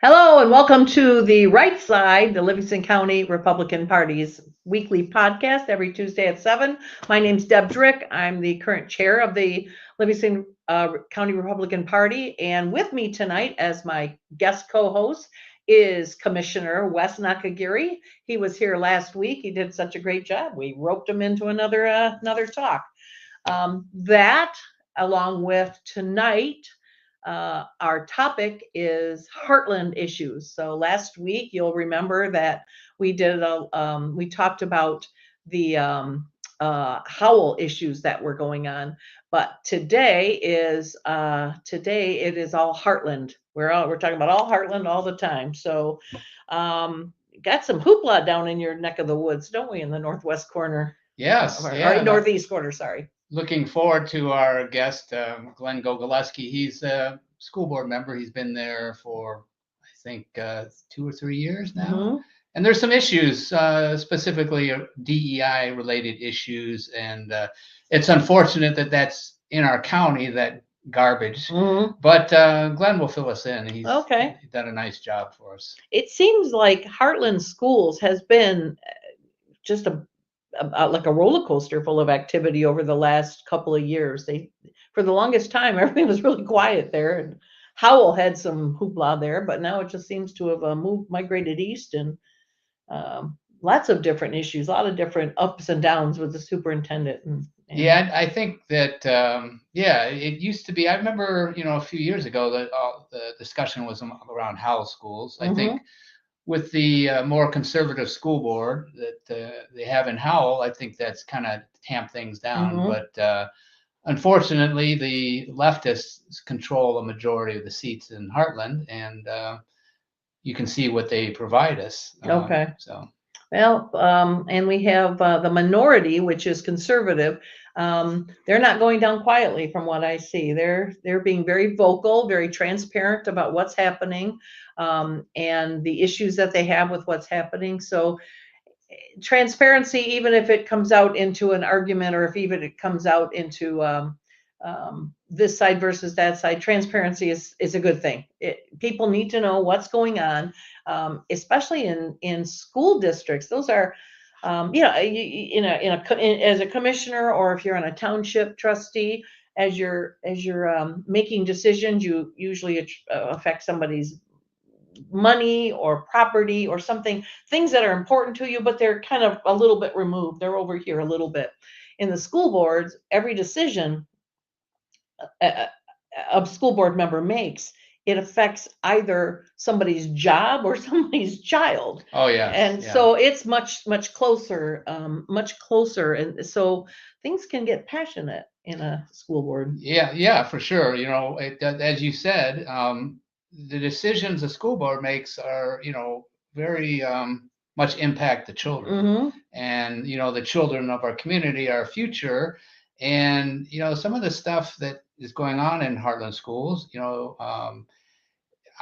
Hello and welcome to the Right Side, the Livingston County Republican Party's weekly podcast every Tuesday at 7. My name's Deb Drick. I'm the current chair of the Livingston County Republican Party. And with me tonight as my guest co-host is Commissioner Wes Nakagiri. He was here last week. He did such a great job. We roped him into another talk. That, along with tonight, our topick is heartland issues. So last week, you'll remember that we talked about the Howell issues that were going on, but today it is all heartland. We're talking about all heartland all the time. So got some hoopla down in your neck of the woods, don't we, in the northwest corner? Yes, Or northeast corner, sorry. Looking forward to our guest, Glenn Gogolewski. He's a school board member. He's been there for, I think, 2 or 3 years now. Mm-hmm. And there's some issues, specifically DEI related issues. And it's unfortunate that that's in our county, that garbage. Mm-hmm. But Glenn will fill us in. He's Okay. done a nice job for us. It seems like Heartland Schools has been just like a roller coaster full of activity over the last couple of years. For the longest time, everything was really quiet there, and Howell had some hoopla there, but now it just seems to have migrated east, and lots of different issues, a lot of different ups and downs with the superintendent. Yeah, I think that it used to be. I remember, a few years ago that the discussion was around Howell schools. I think with the more conservative school board that they have in Howell, I think that's kind of tamped things down. But unfortunately, the leftists control a majority of the seats in Heartland, and you can see what they provide us. Okay. So. Well, and we have the minority, which is conservative. They're not going down quietly from what I see. They're being very vocal, very transparent about what's happening, and the issues that they have with what's happening. So transparency, even if it comes out into an argument, or if even it comes out into this side versus that side, transparency is a good thing. People need to know what's going on, especially in school districts. Those are, as a commissioner, or if you're on a township trustee, as you're making decisions, you usually affect somebody's money or property or things that are important to you, but they're kind of a little bit removed. They're over here a little bit. In the school boards, every decision a school board member makes, it affects either somebody's job or somebody's child. Oh yeah. And so it's much closer, and so things can get passionate in a school board. Yeah, for sure. As you said, the decisions the school board makes are, very much impact the children. And, the children of our community, our future. And, some of the stuff that is going on in Heartland schools,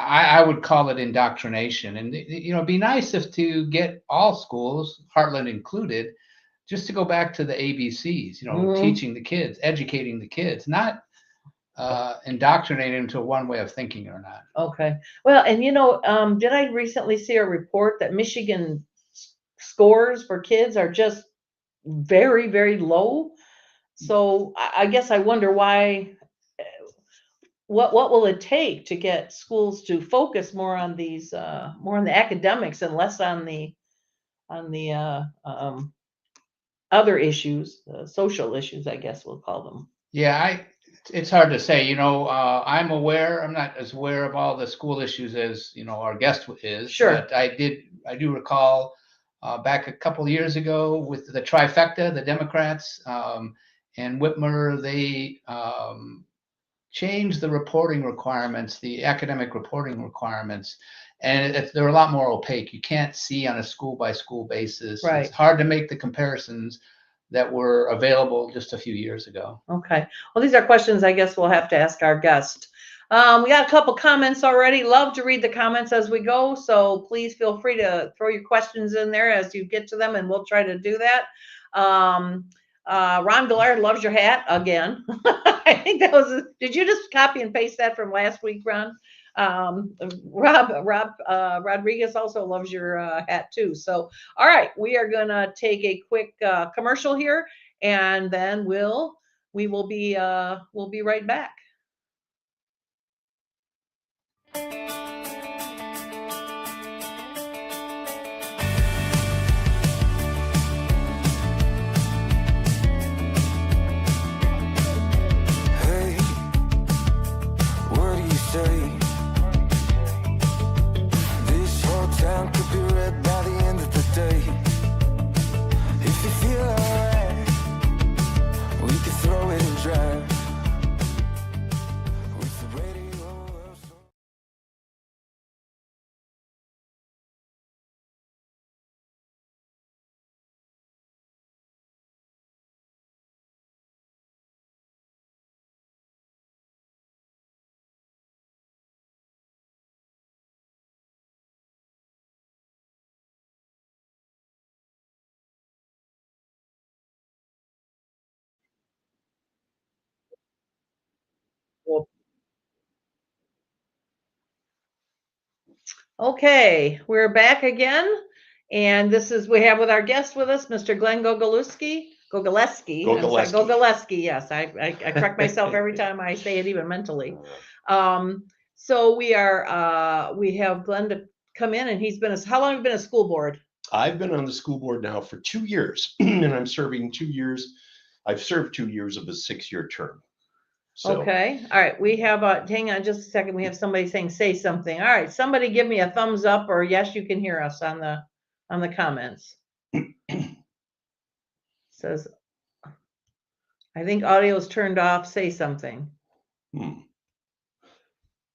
I would call it indoctrination. And, it'd be nice if to get all schools, Heartland included, just to go back to the ABCs, teaching the kids, educating the kids, not indoctrinating them to one way of thinking or not. Okay. Well, and did I recently see a report that Michigan scores for kids are just very, very low? So I guess I wonder why. What will it take to get schools to focus more on more on the academics and less on the other issues, social issues, I guess we'll call them. Yeah, it's hard to say. I'm not as aware of all the school issues as our guest is. Sure. But I do recall back a couple of years ago with the trifecta, the Democrats and Whitmer, they changed the reporting requirements, the academic reporting requirements, and they're a lot more opaque. You can't see on a school by school basis. Right. It's hard to make the comparisons that were available just a few years ago. Okay. Well, these are questions I guess we'll have to ask our guest. We got a couple comments already. Love to read the comments as we go, so please feel free to throw your questions in there as you get to them, and we'll try to do that. Ron Gillard loves your hat again. I think that was. Did you just copy and paste that from last week, Ron? Rob Rodriguez also loves your hat too. So, all right, we are gonna take a quick commercial here, and then we'll be right back. Hey, what do you say? This whole town could be red by the end of the day. If you feel alright, we could throw it and drive. With the radio up so Okay, we're back again, and we have with our guest with us, Mr. Glenn Gogolewski. Gogolewski. Yes, I correct myself every time I say it, even mentally. So we have Glenn to come in, and how long have you been a school board? I've been on the school board now for 2 years, and I'm serving 2 years. I've served 2 years of a 6-year term. So, Okay, all right, we have hang on just a second. We have somebody saying say something. All right, somebody give me a thumbs up or yes, you can hear us on the comments. Says, I think audio is turned off. Say something.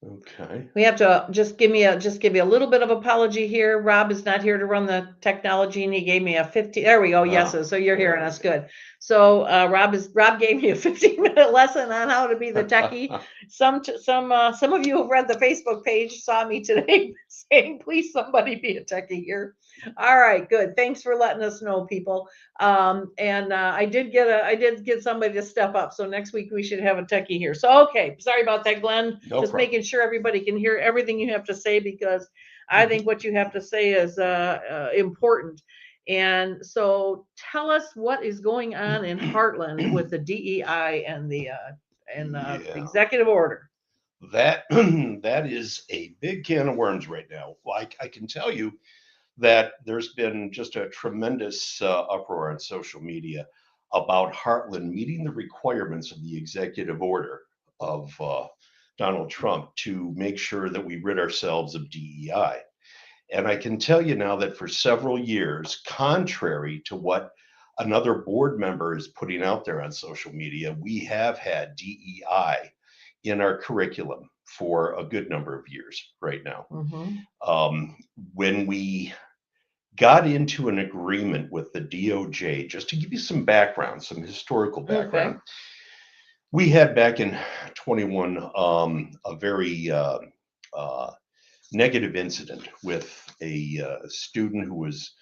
Okay. We have to just give you a little bit of apology here. Rob is not here to run the technology, and he gave me a 15. There we go. Yeses. So you're hearing us good. So Rob gave me a 15-minute lesson on how to be the techie. Some of you who have read the Facebook page saw me today saying, "Please, somebody be a techie here." All right, good. Thanks for letting us know, people. I did get somebody to step up. So next week we should have a techie here. So okay, sorry about that, Glenn. No Just problem. making sure everybody can hear everything you have to say, because I think what you have to say is important. And so tell us what is going on in Heartland with the DEI and the executive order. That is a big can of worms right now. I can tell you that there's been just a tremendous uproar on social media about Heartland meeting the requirements of the executive order of Donald Trump to make sure that we rid ourselves of DEI. And I can tell you now that for several years, contrary to what another board member is putting out there on social media, we have had DEI in our curriculum for a good number of years right now. When we got into an agreement with the DOJ, just to give you some background, some historical background, we had back in 21 a very negative incident with a student who was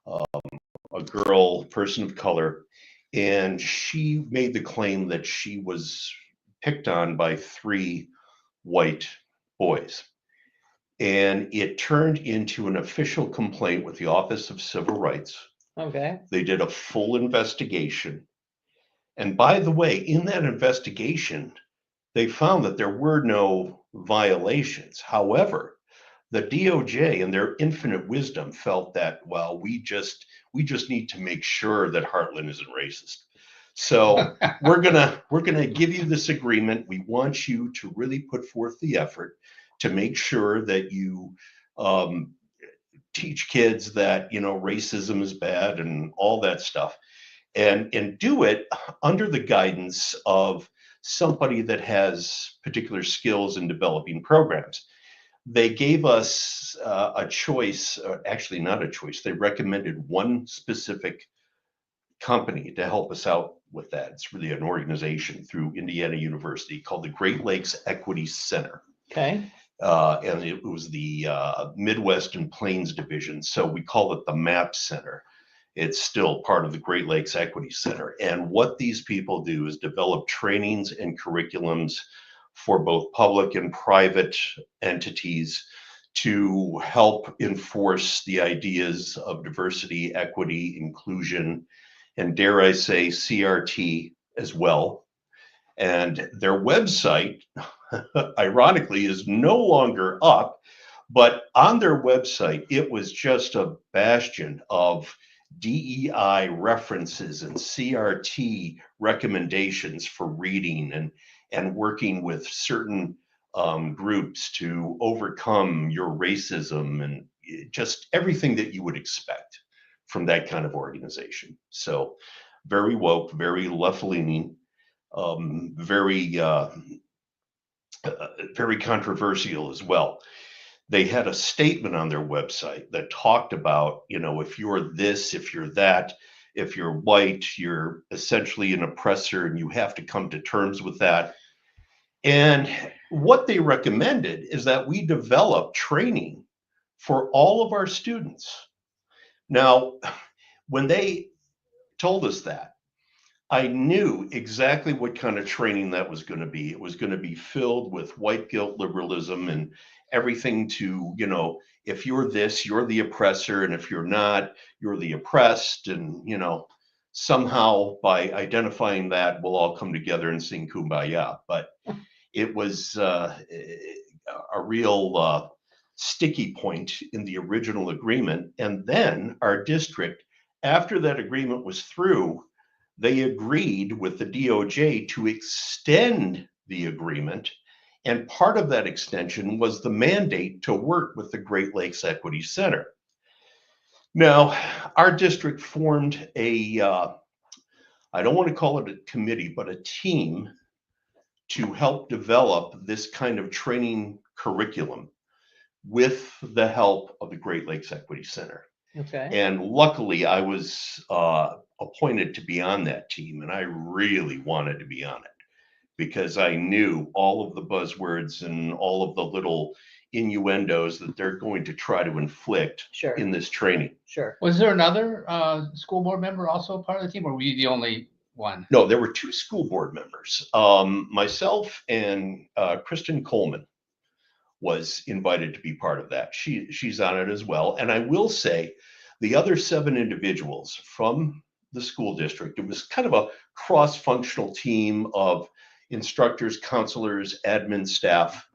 a girl, person of color, and she made the claim that she was picked on by 3 white boys. And it turned into an official complaint with the Office of Civil Rights. Okay. They did a full investigation. And by the way, in that investigation, they found that there were no violations. However, the DOJ, in their infinite wisdom, felt that, well, we just need to make sure that Heartland isn't racist. So we're gonna give you this agreement. We want you to really put forth the effort to make sure that you teach kids that racism is bad and all that stuff, and do it under the guidance of somebody that has particular skills in developing programs. They gave us a choice, actually not a choice. They recommended one specific company to help us out with that. It's really an organization through Indiana University called the Great Lakes Equity Center. Okay. And it was the Midwest and Plains Division. So we call it the MAP Center. It's still part of the Great Lakes Equity Center. And what these people do is develop trainings and curriculums for both public and private entities to help enforce the ideas of diversity, equity, inclusion, and dare I say CRT as well. And their website, ironically, is no longer up, but on their website, it was just a bastion of DEI references and CRT recommendations for reading and working with certain groups to overcome your racism and just everything that you would expect from that kind of organization. So very woke, very left-leaning, very controversial as well. They had a statement on their website that talked about, if you're this, if you're that, if you're white, you're essentially an oppressor and you have to come to terms with that. And what they recommended is that we develop training for all of our students. Now, when they told us that, I knew exactly what kind of training that was going to be. It was going to be filled with white guilt liberalism and everything to, if you're this, you're the oppressor. And if you're not, you're the oppressed. And, somehow by identifying that, we'll all come together and sing Kumbaya. But it was a real sticky point in the original agreement. And then our district, after that agreement was through, they agreed with the DOJ to extend the agreement. And part of that extension was the mandate to work with the Great Lakes Equity Center. Now, our district formed I don't want to call it a committee, but a team to help develop this kind of training curriculum with the help of the Great Lakes Equity Center. Okay. And luckily, I was appointed to be on that team, and I really wanted to be on it because I knew all of the buzzwords and all of the little innuendos that they're going to try to inflict Sure. in this training. Sure. Was there another school board member also part of the team, or were you the only one? No, there were 2 school board members. Myself and Kristen Coleman was invited to be part of that. She's on it as well. And I will say the other 7 individuals from the school district, it was kind of a cross-functional team of instructors, counselors, admin staff,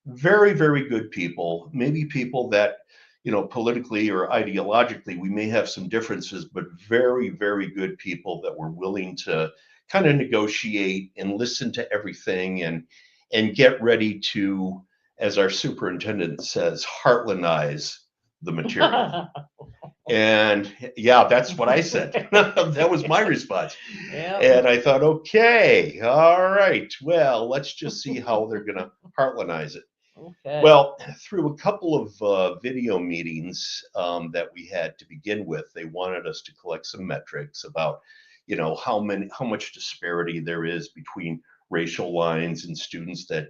very, very good people, maybe people that, politically or ideologically, we may have some differences, but very, very good people that were willing to kind of negotiate and listen to everything and get ready to, as our superintendent says, heartlandize the material. And yeah, that's what I said. That was my response. Yeah. And I thought, okay, all right, well, let's just see how they're going to heartlandize it. Okay. Well, through a couple of video meetings that we had to begin with, they wanted us to collect some metrics about, how much disparity there is between racial lines and students that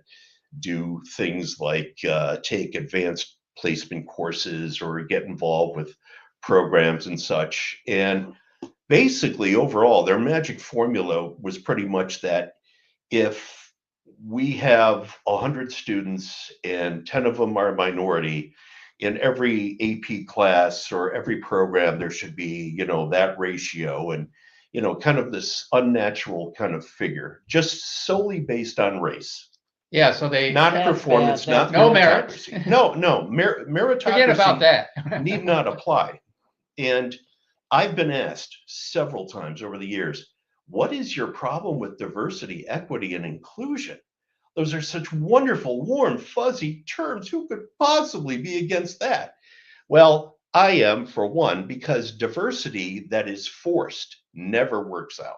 do things like take advanced placement courses or get involved with programs and such. And basically, overall, their magic formula was pretty much that if we have 100 students and 10 of them are minority, in every AP class or every program, there should be, that ratio and, kind of this unnatural kind of figure, just solely based on race. Yeah, so they Not That's performance, bad. not No merit. meritocracy. No, meritocracy forget about that. need not apply. And I've been asked several times over the years, what is your problem with diversity, equity, and inclusion? Those are such wonderful, warm, fuzzy terms. Who could possibly be against that? Well, I am, for one, because diversity that is forced never works out.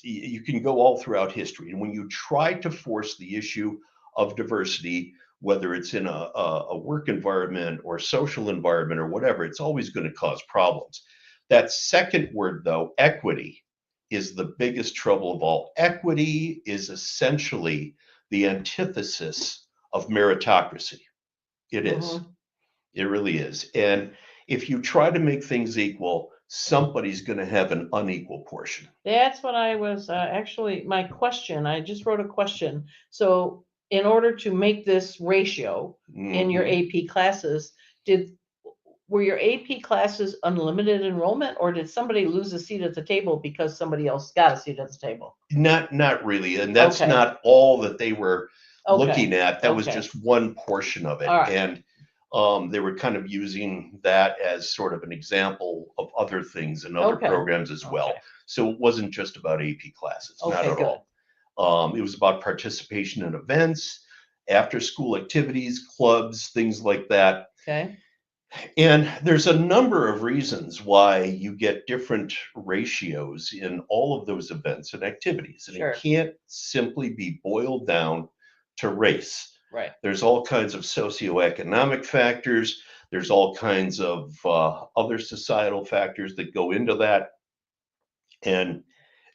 You can go all throughout history. And when you try to force the issue of diversity, whether it's in a work environment or social environment or whatever, it's always going to cause problems. That second word, though, equity, is the biggest trouble of all. Equity is essentially the antithesis of meritocracy. It is. Mhm. It really is. And if you try to make things equal, somebody's going to have an unequal portion. That's what I was actually, my question, I just wrote a question. So in order to make this ratio in your Mhm. AP classes, were your AP classes unlimited enrollment, or did somebody lose a seat at the table because somebody else got a seat at the table? Not really, and that's Okay. not all that they were looking Okay. at. That was Okay. just one portion of it, All right. and they were kind of using that as sort of an example of other things and other Okay. programs as well. Okay. So it wasn't just about AP classes, not Okay, at good. all. It was about participation in events, after school activities, clubs, things like that. Okay. And there's a number of reasons why you get different ratios in all of those events and activities. And Sure. it can't simply be boiled down to race. Right. There's all kinds of socioeconomic factors. There's all kinds of other societal factors that go into that. And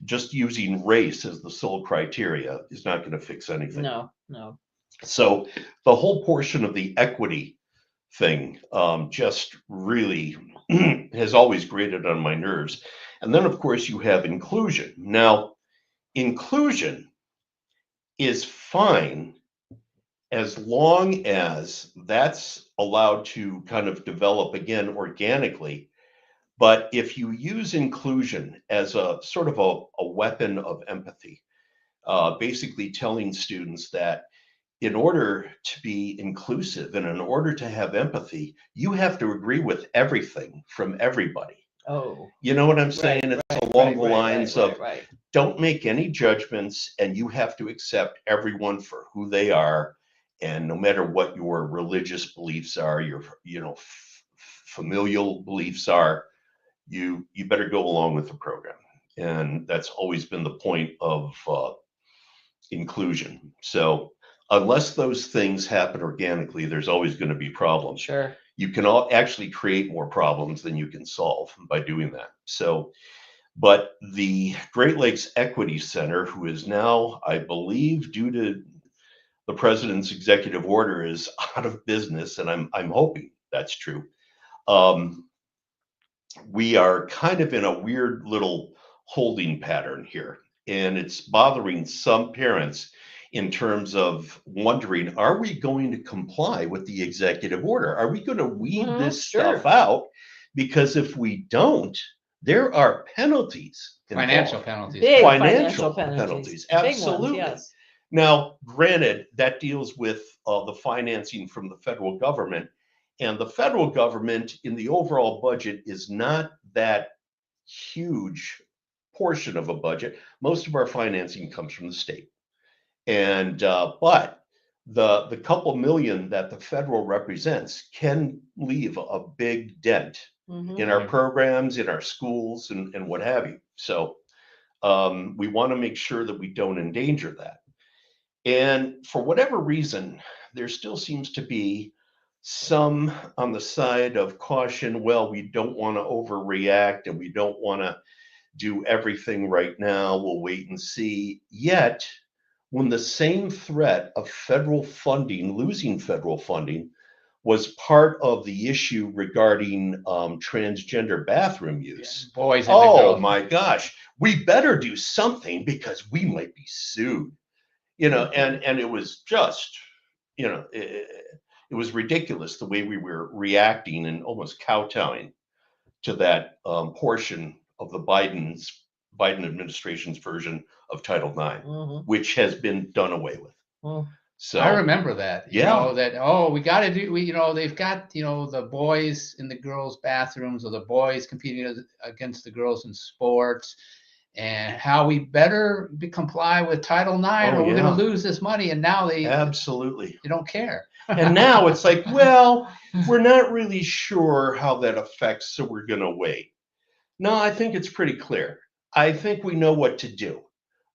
just using race as the sole criteria is not going to fix anything. No, no. So the whole portion of the equity thing just really has always grated on my nerves. And then, of course, you have inclusion. Now, inclusion is fine as long as that's allowed to kind of develop again organically. But if you use inclusion as a sort of a weapon of empathy, basically telling students that in order to be inclusive and in order to have empathy, you have to agree with everything from everybody. Oh. You know what I'm Right, saying? It's right, along right, the right, lines right, of right. don't make any judgments and you have to accept everyone for who they are. And no matter what your religious beliefs are, your familial beliefs are, you better go along with the program. And that's always been the point of inclusion. So unless those things happen organically, there's always going to be problems. Sure. You can all actually create more problems than you can solve by doing that. So, but the Great Lakes Equity Center, who is now, I believe, due to the president's executive order, is out of business, and I'm hoping that's true. We are kind of in a weird little holding pattern here, and it's bothering some parents in terms of wondering, are we going to comply with the executive order? Are we going to weed this Sure. stuff out? Because if we don't, there are penalties Financial involved. penalties. Big Financial financial penalties. penalties, Big ones, absolutely. yes. Now, granted, that deals with the financing from the federal government, and the federal government in the overall budget is not that huge portion of a budget. Most of our financing comes from the state, and but the couple million that the federal represents can leave a big dent Mhm. in our programs, in our schools, and what have you. So we want to make sure that we don't endanger that. And for whatever reason, there still seems to be some on the side of caution. Well, we don't want to overreact and we don't want to do everything right now. We'll wait and see. Yet, when the same threat of federal funding, losing federal funding, was part of the issue regarding transgender bathroom use. Boys and the Oh girls. my gosh, we better do something because we might be sued. And it was just, it was ridiculous the way we were reacting and almost kowtowing to that portion of the Biden administration's version of Title IX, Mhm. which has been done away with. Mm. So I remember that. Yeah. We got to do. They've got the boys in the girls' bathrooms, or the boys competing against the girls in sports, and how we better comply with Title IX, Oh, or we're yeah. going to lose this money. And now they Absolutely. don't care. And now it's like, well, we're not really sure how that affects, so we're going to wait. No, I think it's pretty clear. I think we know what to do.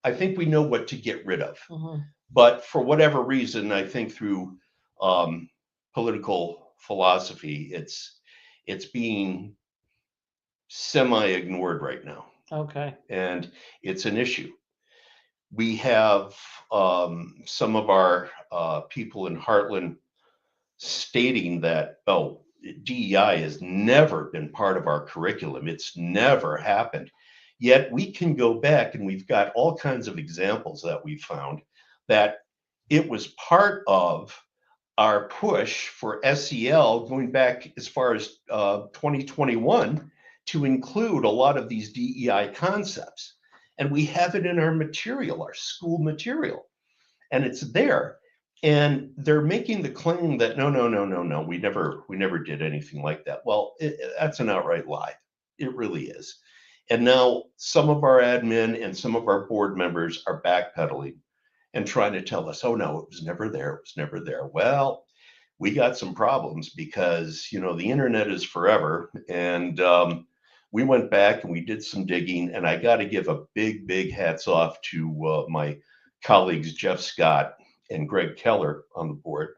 I think we know what to get rid of. Mhm. But for whatever reason, I think through political philosophy, it's being semi-ignored right now, Okay. and it's an issue. We have some of our people in Heartland stating that, oh, DEI has never been part of our curriculum. It's never happened. Yet we can go back and we've got all kinds of examples that we found that it was part of our push for SEL going back as far as 2021 to include a lot of these DEI concepts. And we have it in our material, our school material, and it's there. And they're making the claim that no, we never did anything like that. Well, that's an outright lie. It really is. And now some of our admin and some of our board members are backpedaling and trying to tell us, oh no, it was never there. It was never there. Well, we got some problems because, you know, the internet is forever. And we went back and we did some digging, and I got to give a big hats off to my colleagues, Jeff Scott and Greg Keller on the board.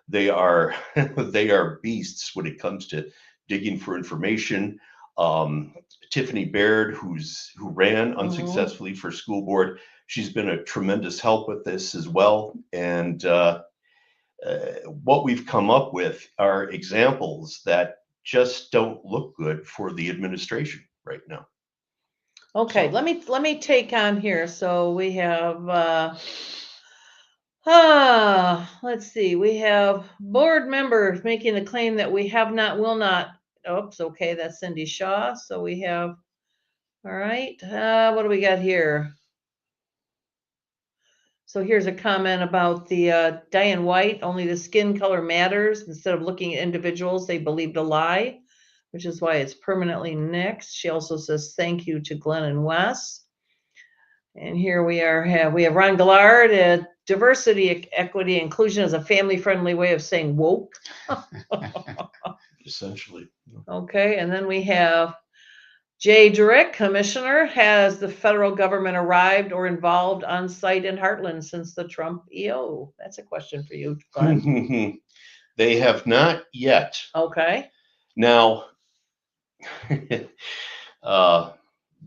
They are they are beasts when it comes to digging for information. Tiffany Baird, who ran unsuccessfully for school board, she's been a tremendous help with this as well. And what we've come up with are examples that just don't look good for the administration right now. Okay, let me take on here. So we have let's see. We have board members making the claim that we have not, will not. Oops, okay, that's Cindy Shaw. So we have, all right. What do we got here? So here's a comment about the Diane White, only the skin color matters. Instead of looking at individuals, they believed a lie, which is why it's permanently nixed. She also says thank you to Glenn and Wes. And here we have Ron Gillard. Diversity, equity, inclusion is a family-friendly way of saying woke. Essentially. Okay, and then we have Jay Drick, Commissioner. Has the federal government arrived or involved on site in Heartland since the Trump EO? That's a question for you, Glenn. They have not yet. Okay. Now,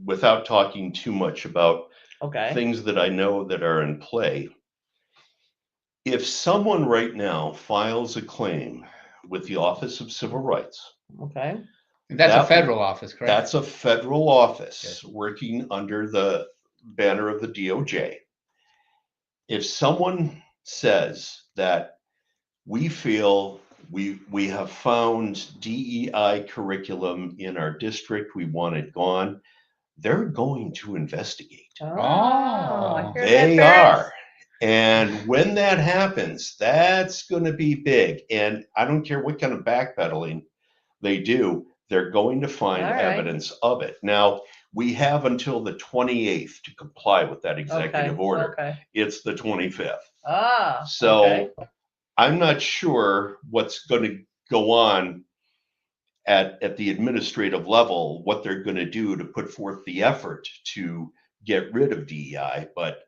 without talking too much about things that I know that are in play, if someone right now files a claim with the Office of Civil Rights, okay, that's a federal office, correct? That's a federal office working under the banner of the DOJ. If someone says that we feel we have found DEI curriculum in our district, we want it gone, they're going to investigate. Oh, they are. And when that happens, that's going to be big. And I don't care what kind of backpedaling they do, they're going to find evidence of it. Now, we have until the 28th to comply with that executive order. It's the 25th. So I'm not sure what's going to go on at the administrative level, what they're going to do to put forth the effort to get rid of DEI, but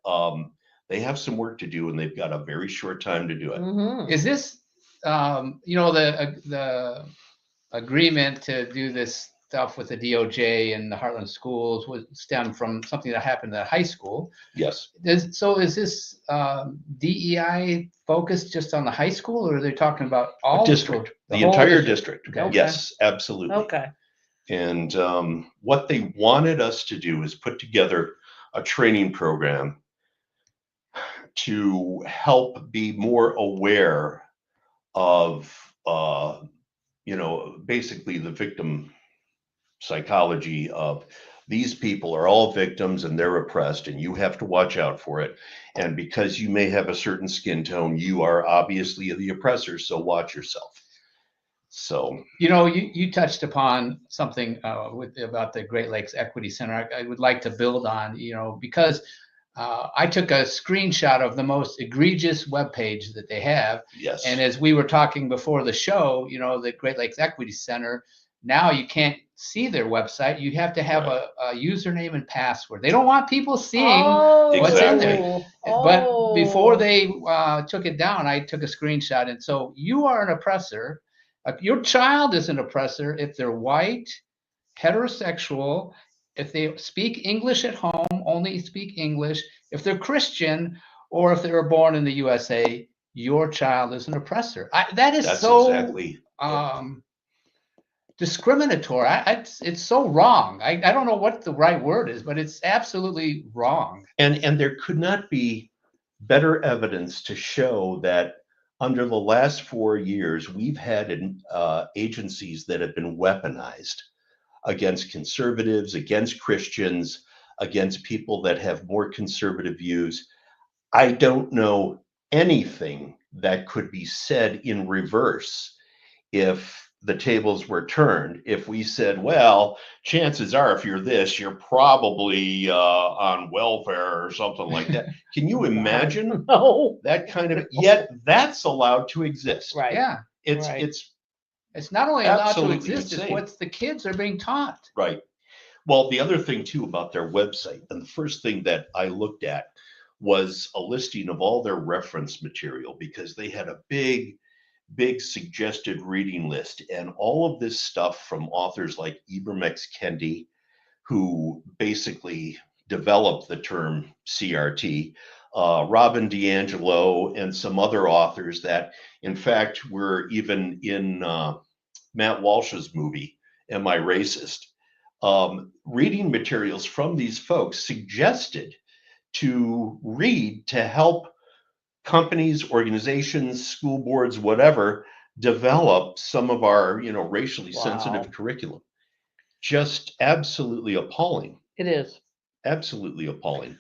they have some work to do, and they've got a very short time to do it. Is this, the agreement to do this stuff with the DOJ and the Heartland schools would stem from something that happened at high school? Yes. So is this DEI focused just on the high school, or are they talking about all district, the entire district? Yes, absolutely. Okay. And what they wanted us to do is put together a training program to help be more aware of, basically the victim psychology of these people are all victims and they're oppressed, and you have to watch out for it. And because you may have a certain skin tone, you are obviously the oppressor, so watch yourself. So, you touched upon something about the Great Lakes Equity Center. I would like to build on, because I took a screenshot of the most egregious webpage that they have. Yes. And as we were talking before the show, the Great Lakes Equity Center, now you can't see their website. You have to have a username and password. They don't want people seeing what's in there. But before they took it down, I took a screenshot. And so you are an oppressor. Your child is an oppressor if they're white, heterosexual, if they speak English at home, only speak English, if they're Christian, or if they were born in the USA, your child is an oppressor. That's so exactly discriminatory. It's so wrong. I don't know what the right word is, but it's absolutely wrong. And there could not be better evidence to show that under the last 4 years, we've had agencies that have been weaponized against conservatives, against Christians, against people that have more conservative views. I don't know anything that could be said in reverse if the tables were turned. If we said, well, chances are, if you're this, you're probably on welfare or something like that. Can you imagine No. that kind of? Yet that's allowed to exist. Right. Yeah. It's Right. It's not only allowed to Absolutely exist, it's insane. what the kids are being taught. right. Well, the other thing too about their website, and the first thing that I looked at was a listing of all their reference material, because they had a big suggested reading list, and all of this stuff from authors like Ibram X. Kendi, who basically developed the term CRT, Robin DiAngelo, and some other authors that, in fact, were even in Matt Walsh's movie, Am I Racist? Reading materials from these folks suggested to read to help companies, organizations, school boards, whatever, develop some of our, racially sensitive Wow. curriculum. Just absolutely appalling. It is. Absolutely appalling.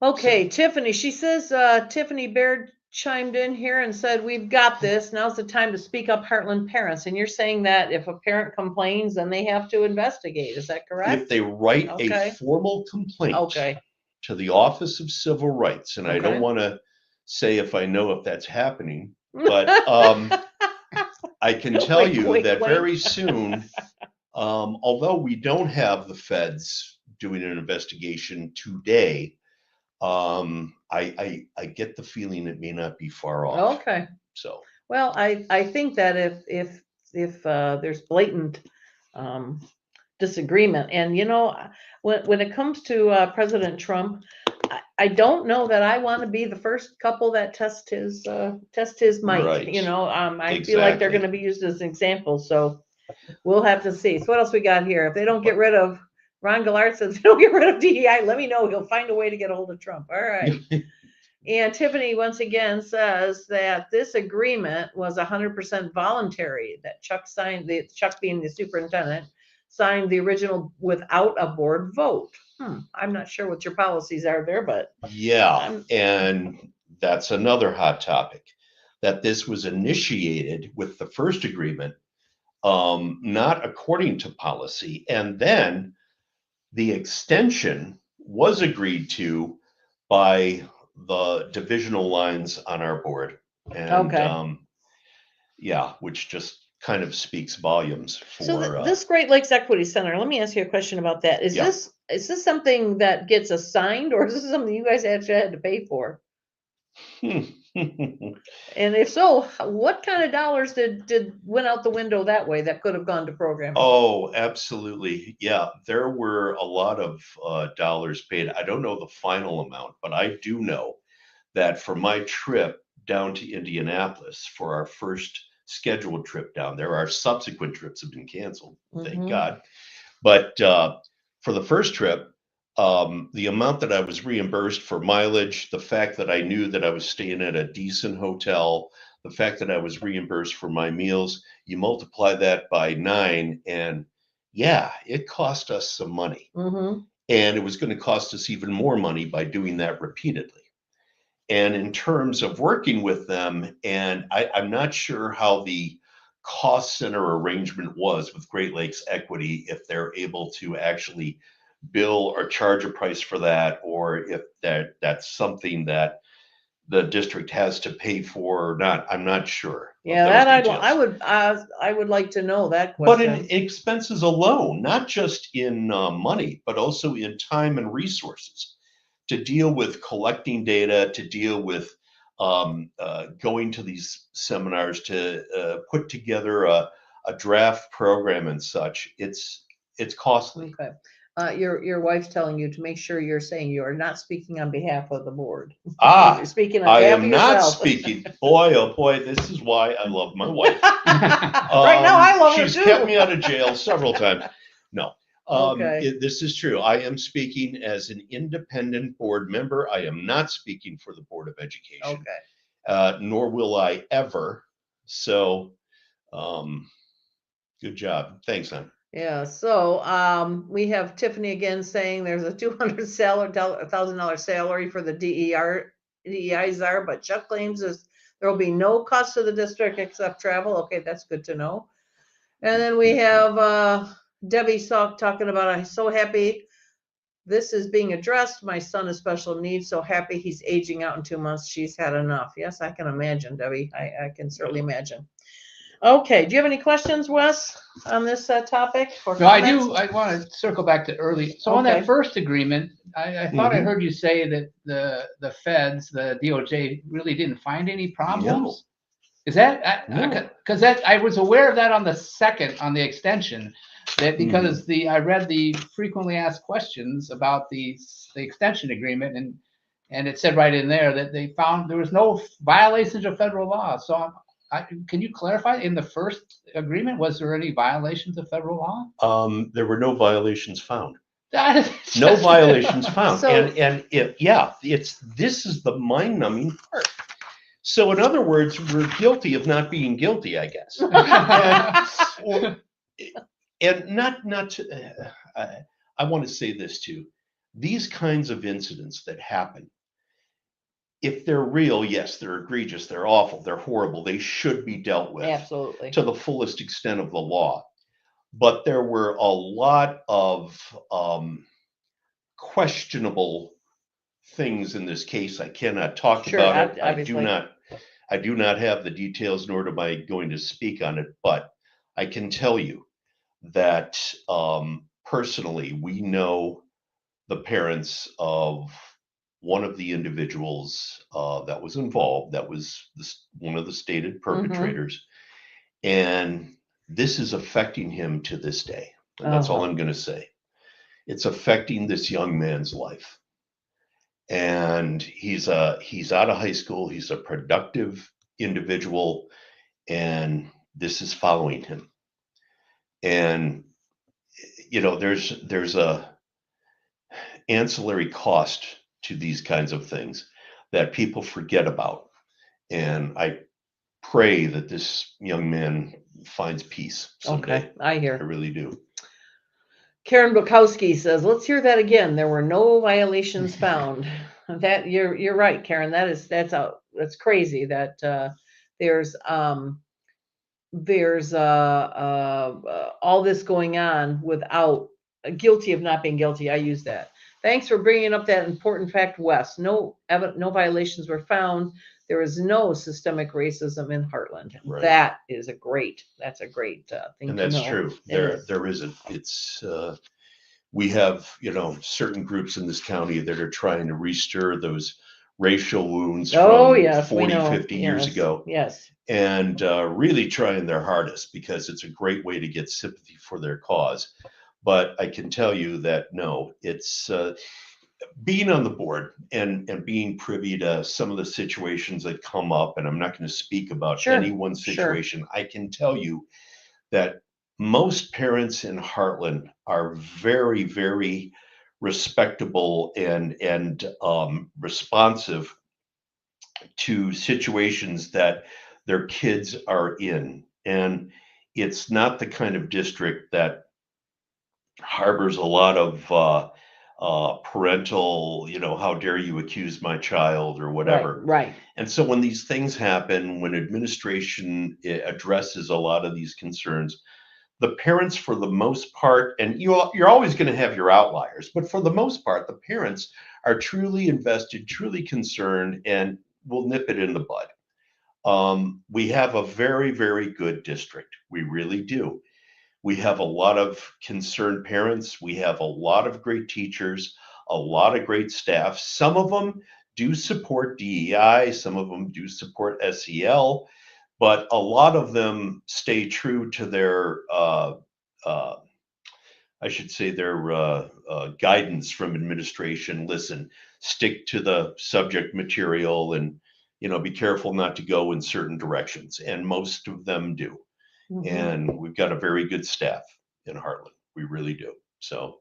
Okay, Tiffany, she says, Tiffany Baird chimed in here and said, we've got this. Now's the time to speak up, Heartland parents. And you're saying that if a parent complains, then they have to investigate. Is that correct? If they write Okay. a formal complaint Okay. to the Office of Civil Rights, and I Okay. don't want to say if I know if that's happening, but I can tell Wink, you wink, that wink. very soon, although we don't have the feds doing an investigation today, I get the feeling it may not be far off. Okay. So Well, I think that if there's blatant disagreement, and when it comes to President Trump, I don't know that I want to be the first couple that test his might. Right. I feel like they're Exactly. going to be used as examples. So we'll have to see. So what else we got here? If they don't get rid of Ron Gillard says, if they don't get rid of DEI, let me know. He'll find a way to get a hold of Trump. All right. And Tiffany once again says that this agreement was 100% voluntary, that Chuck signed, Chuck being the superintendent, signed the original without a board vote. I'm not sure what your policies are there, but Yeah, and that's another hot topic, that this was initiated with the first agreement, not according to policy, and then the extension was agreed to by the divisional lines on our board. And Okay. yeah, which just kind of speaks volumes for so this Great Lakes Equity Center, let me ask you a question about that. Is Yeah. this something that gets assigned, or is this something you guys actually had to pay for? And if so, what kind of dollars did went out the window that way that could have gone to programming? Oh, absolutely. Yeah, there were a lot of dollars paid. I don't know the final amount, but I do know that for my trip down to Indianapolis, for our first scheduled trip down there, our subsequent trips have been canceled, thank Mhm. God. But for the first trip, the amount that I was reimbursed for mileage, the fact that I knew that I was staying at a decent hotel, the fact that I was reimbursed for my meals, you multiply that by 9, and yeah, it cost us some money. Mhm. And it was going to cost us even more money by doing that repeatedly. And in terms of working with them, and I'm not sure how the cost center arrangement was with Great Lakes Equity, if they're able to actually bill or charge a price for that, or if that's something that the district has to pay for or not. I'm not sure. Yeah, that I would like to know that But question. in expenses alone, not just in money, but also in time and resources, to deal with collecting data, to deal with going to these seminars, to put together a draft program and such. It's costly. Okay. Your wife's telling you to make sure you're saying you are not speaking on behalf of the board. Ah, You're speaking on I behalf of am not yourself. speaking. Boy, oh boy, this is why I love my wife. Right now, I love her She's too. kept me out of jail several times. No, Okay. this is true. I am speaking as an independent board member. I am not speaking for the Board of Education, Okay. nor will I ever. So, good job. Thanks, hon. Yeah. So we have Tiffany again saying there's a $200,000 salary for the DEI czar, but Chuck claims there will be no cost to the district except travel. Okay, that's good to know. And then we have Debbie Salk talking about, I'm so happy this is being addressed. My son has special needs, so happy he's aging out in 2 months. She's had enough. Yes, I can imagine, Debbie. I can certainly imagine. Okay, do you have any questions, Wes, on this topic? Or No, I comments? do. I want to circle back to early. So on that Okay. first agreement, I thought I Mhm. heard you say that the feds, the DOJ, really didn't find any problems. Is that No. because that I was aware of that on the second on the extension, that because I read the frequently asked questions about the extension agreement, and it said right in there that they found there was no violations of federal law. So can you clarify, in the first agreement, was there any violations of federal law? There were no violations found. That is No just- violations found. So- and this is the mind-numbing part. So in other words, we're guilty of not being guilty, I guess. And not to, I want to say this too. These kinds of incidents that happen, if they're real, yes, they're egregious, they're awful, they're horrible, they should be dealt with Absolutely. to the fullest extent of the law. But there were a lot of questionable things in this case. I cannot talk Sure, about it. obviously. I do not have the details, nor am I going to speak on it. But I can tell you that personally, we know the parents of one of the individuals that was involved. That was one of the stated perpetrators, and this is affecting him to this day. And that's all I'm going to say. It's affecting this young man's life. And he's out of high school. He's a productive individual, and this is following him. And there's a ancillary cost to these kinds of things that people forget about. And I pray that this young man finds peace someday. Okay, I hear. I really do. Karen Bukowski says, let's hear that again. There were no violations found. That you're right, Karen. That's crazy that there's all this going on without guilty of not being guilty. I use that. Thanks for bringing up that important fact, Wes. No violations were found. There is no systemic racism in Heartland. Right. That's a great thing And to that's know. true. It is. There isn't. It's we have, certain groups in this county that are trying to restir those racial wounds from Yes, 40, we know. 50 years ago, Yes. and really trying their hardest, because it's a great way to get sympathy for their cause. But I can tell you that no, it's being on the board and being privy to some of the situations that come up, and I'm not going to speak about Sure, any one sure. situation. I can tell you that most parents in Heartland are very, very respectable and responsive to situations that their kids are in. And it's not the kind of district that harbors a lot of parental, how dare you accuse my child or whatever. Right. And so when these things happen, when administration addresses a lot of these concerns, the parents, for the most part, and you're always going to have your outliers, but for the most part, the parents are truly invested, truly concerned, and will nip it in the bud. We have a very, very good district. We really do. We have a lot of concerned parents. We have a lot of great teachers, a lot of great staff. Some of them do support DEI, some of them do support SEL, but a lot of them stay true to their, I I should say their guidance from administration. Listen, stick to the subject material, and be careful not to go in certain directions. And most of them do. Mhm. And we've got a very good staff in Heartland. We really do. So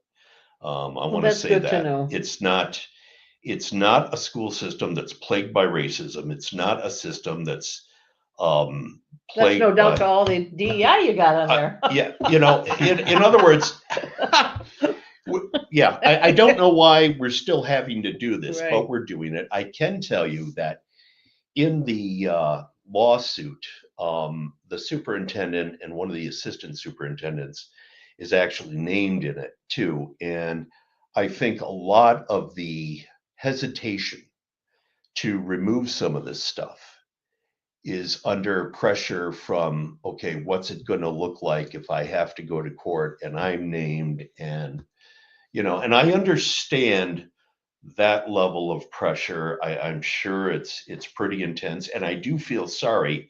I Well, want to that's say good to that know. it's not a school system that's plagued by racism. It's not a system that's um, That's plagued no doubt to by all the DEI you got on there. yeah. In other words, yeah. I don't know why we're still having to do this, Right. but we're doing it. I can tell you that in the lawsuit, the superintendent and one of the assistant superintendents is actually named in it too. And I think a lot of the hesitation to remove some of this stuff is under pressure from, okay, what's it going to look like if I have to go to court and I'm named? And, and I understand that level of pressure. I'm sure it's pretty intense. And I do feel sorry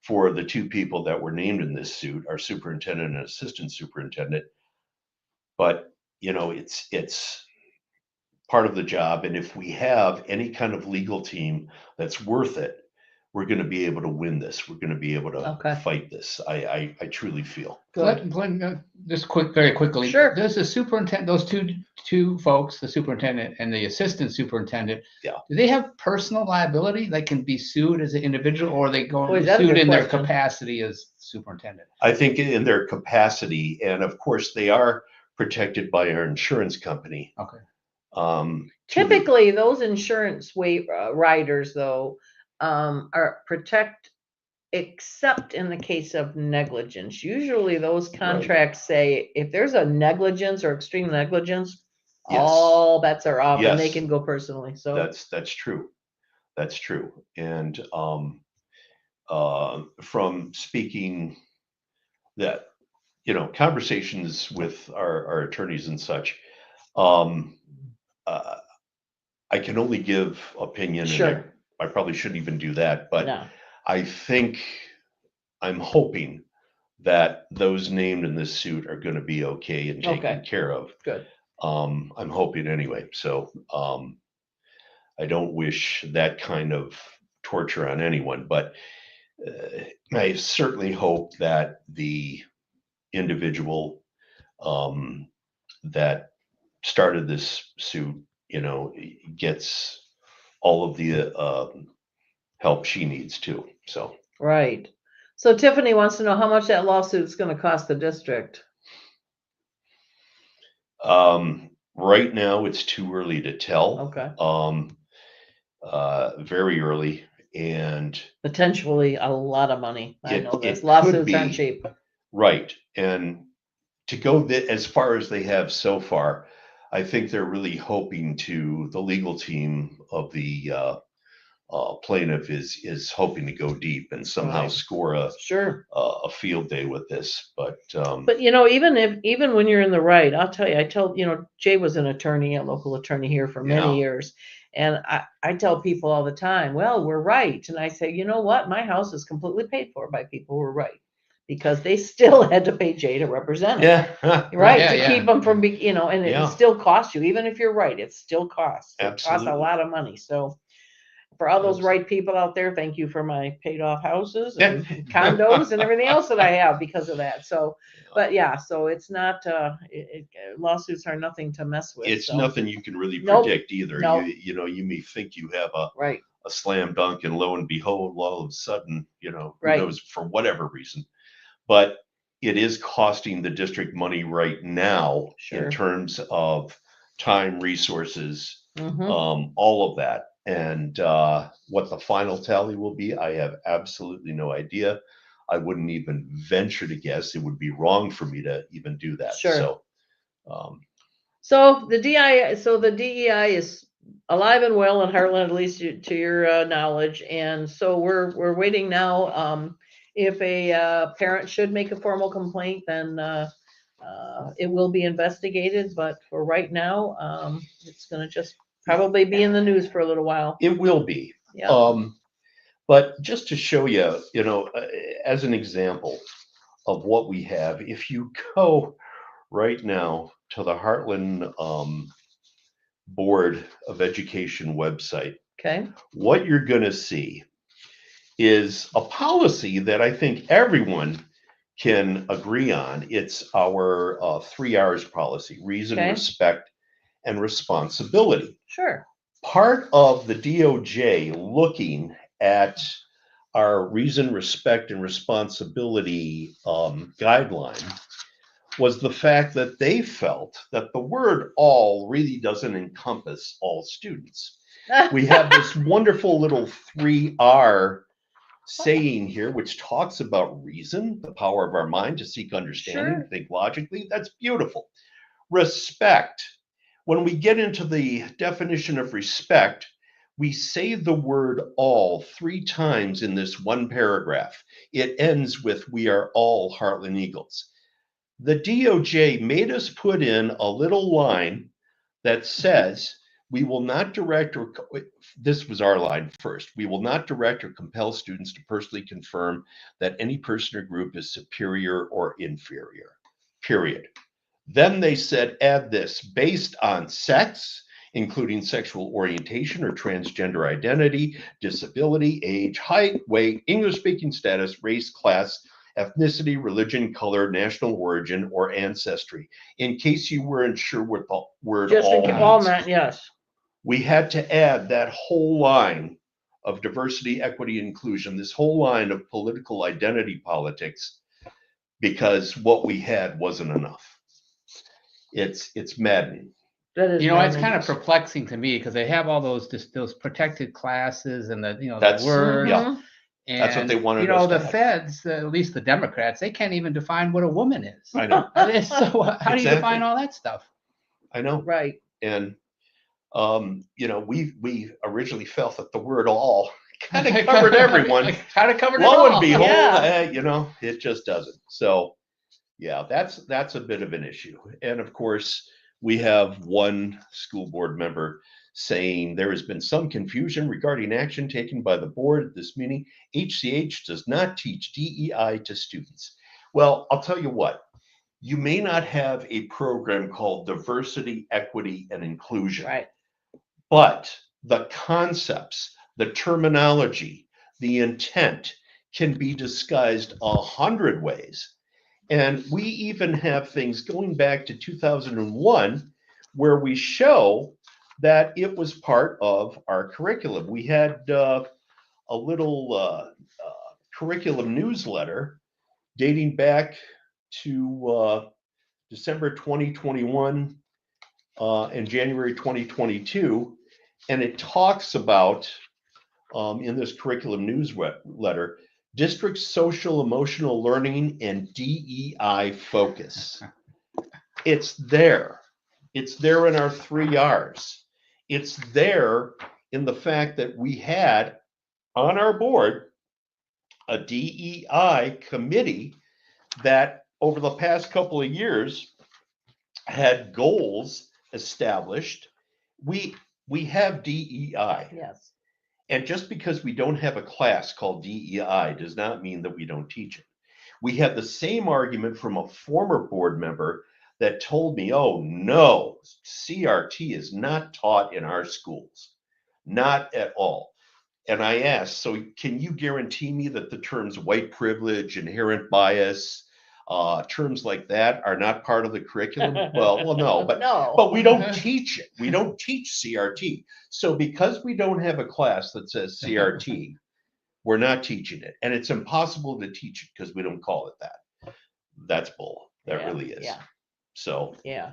for the two people that were named in this suit, our superintendent and assistant superintendent. But, it's part of the job. And if we have any kind of legal team that's worth it, we're going to be able to win this. We're going to be able to Okay. fight this. I truly feel. Good. Glenn, just very quickly. Sure. Does the superintendent, those two folks, the superintendent and the assistant superintendent, Yeah. do they have personal liability? They can be sued as an individual, or are they Boy, going to that's a sued good in their question. capacity as superintendent? I think in their capacity, and of course they are protected by our insurance company. Okay. Typically, those insurance riders, though, are protect except in the case of negligence. Usually, those contracts say if there's a negligence or extreme negligence, Yes. all bets are off, and they Yes. can go personally. So That's true. That's true. And from speaking that, conversations with our attorneys and such, um, uh, I can only give opinion, Sure. and I probably shouldn't even do that, but no, I think I'm hoping that those named in this suit are going to be okay and taken Okay. care of. good. I'm hoping anyway. So I don't wish that kind of torture on anyone, but I certainly hope that the individual that started this suit, gets all of the help she needs too. So Right. So Tiffany wants to know how much that lawsuit is going to cost the district. right now it's too early to tell. Okay. Very early, and Potentially a lot of money. I know this. it could Lawsuits aren't be cheap. right. And to go as far as they have so far, I think they're really hoping to. The legal team of the plaintiff is hoping to go deep and somehow Right. score Sure. a field day with this. But But even when you're in the right, I'll tell you, Jay was an attorney, a local attorney here for many Yeah. years. And I tell people all the time, well, we're right. And I say, you know what? My house is completely paid for by people who are right, because they still had to pay Jay to represent them. yeah, Right. Yeah, To yeah. keep them from and Yeah. it still costs you, even if you're right, it still costs. It costs a Absolutely. lot of money. So for all those Abs- right people out there, thank you for my paid off houses Yeah. and condos and everything else that I have because of that. So, but yeah, so it's not, lawsuits are nothing to mess with. It's so. nothing you can really Nope. predict either. Nope. You may think you have Right. a slam dunk, and lo and behold, all of a sudden, who Right. knows, for whatever reason. But it is costing the district money right now Sure. in terms of time, resources, Mhm. all of that. And what the final tally will be, I have absolutely no idea. I wouldn't even venture to guess. It would be wrong for me to even do that. Sure. So, um, So the DEI is alive and well in Heartland, at least to your knowledge. And so we're waiting now. If a parent should make a formal complaint, then it will be investigated. But for right now, it's going to just probably be in the news for a little while. it will be. Yeah. But just to show you, as an example of what we have, if you go right now to the Heartland Board of Education website, Okay. what you're going to see is a policy that I think everyone can agree on. It's our 3 R's policy: reason, Okay. respect, and responsibility. Sure. Part of the DOJ looking at our reason, respect, and responsibility guideline was the fact that they felt that the word all really doesn't encompass all students. We have this wonderful little 3R saying here, which talks about reason, the power of our mind to seek understanding, Sure. think logically. That's beautiful. Respect. When we get into the definition of respect, we say the word all 3 times in this one paragraph. It ends with, "We are all Heartland Eagles." The DOJ made us put in a little line that says, we will not direct or, this was our line first, we will not direct or compel students to personally confirm that any person or group is superior or inferior, period. Then they said, add this: based on sex, including sexual orientation or transgender identity, disability, age, height, weight, English speaking status, race, class, ethnicity, religion, color, national origin, or ancestry. In case you weren't sure what the word Just all in means, all meant, yes. we had to add that whole line of diversity, equity, inclusion, this whole line of political identity politics, because what we had wasn't enough. It's maddening. That is You know, it's maddening. kind of perplexing to me because they have all those those protected classes and the That's- the word. yeah. Mhm. And, That's what they wanted you know, us to the have. feds, at least the Democrats, they can't even define what a woman is. I know. So how do you Exactly. define all that stuff? I know. Right. And you know, we originally felt that the word all kind of covered everyone. Kind of covered it Lo all. and behold, Yeah. you know, it just doesn't. So yeah, that's a bit of an issue. And of course, we have one school board member saying there has been some confusion regarding action taken by the board at this meeting. HCH does not teach DEI to students. Well, I'll tell you what, you may not have a program called diversity, equity, and inclusion, Right. but the concepts, the terminology, the intent can be disguised 100 ways. And we even have things going back to 2001 where we show that it was part of our curriculum. We had a little curriculum newsletter dating back to December 2021 and January 2022. And it talks about, in this curriculum newsletter, district social emotional learning and DEI focus. It's there. It's there in our 3 Rs. It's there in the fact that we had on our board a DEI committee that over the past couple of years had goals established. We have DEI. Yes. And just because we don't have a class called DEI does not mean that we don't teach it. We had the same argument from a former board member that told me, oh no, CRT is not taught in our schools, not at all. And I asked, so can you guarantee me that the terms white privilege, inherent bias, terms like that are not part of the curriculum? Well, no, but No. but we don't teach it. We don't teach CRT. So because we don't have a class that says CRT, we're not teaching it. And it's impossible to teach it because we don't call it that. That's bull. That Yeah, really is. yeah. So Yeah.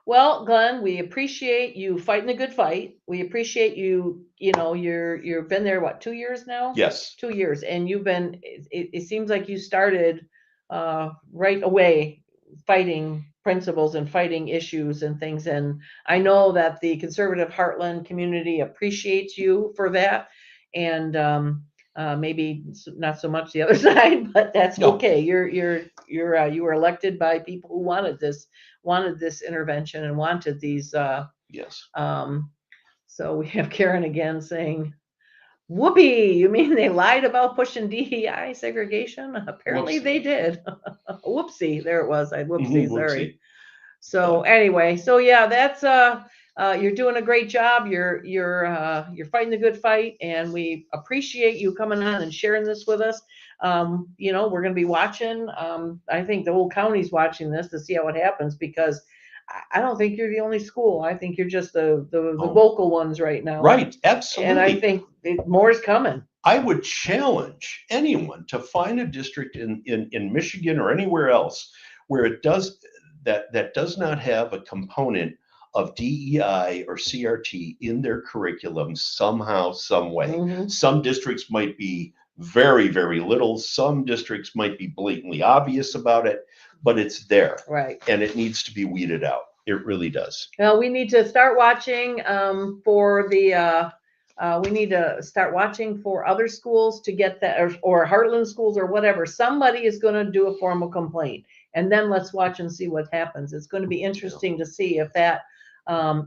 Well, Glenn, we appreciate you fighting the good fight. We appreciate you, you know, you've been there, what, 2 years now? yes, 2 years. And you've been, it seems like you started right away fighting principles and fighting issues and things. And I know that the conservative Heartland community appreciates you for that. And maybe not so much the other side, but that's No. okay. You were elected by people who wanted this intervention and wanted these. yes. So we have Karen again saying, "Whoopee! You mean they lied about pushing DEI segregation? Apparently Whoopsie. they did. Whoopsie! There it was. Whoopsie. Sorry. So anyway, so yeah, that's you're doing a great job. You're fighting the good fight, and we appreciate you coming on and sharing this with us. You know, we're going to be watching. I think the whole county's watching this to see how it happens, because I don't think you're the only school. I think you're just the vocal ones right now. Right, absolutely. And I think more is coming. I would challenge anyone to find a district in Michigan or anywhere else where it does that does not have a component of DEI or CRT in their curriculum somehow, some way. Mhm. Some districts might be very, very little. Some districts might be blatantly obvious about it, but it's there. Right. And it needs to be weeded out. It really does. Well, we need to start watching for the we need to start watching for other schools to get that, or Heartland schools or whatever. Somebody is going to do a formal complaint, and then let's watch and see what happens. It's going to be interesting to see if that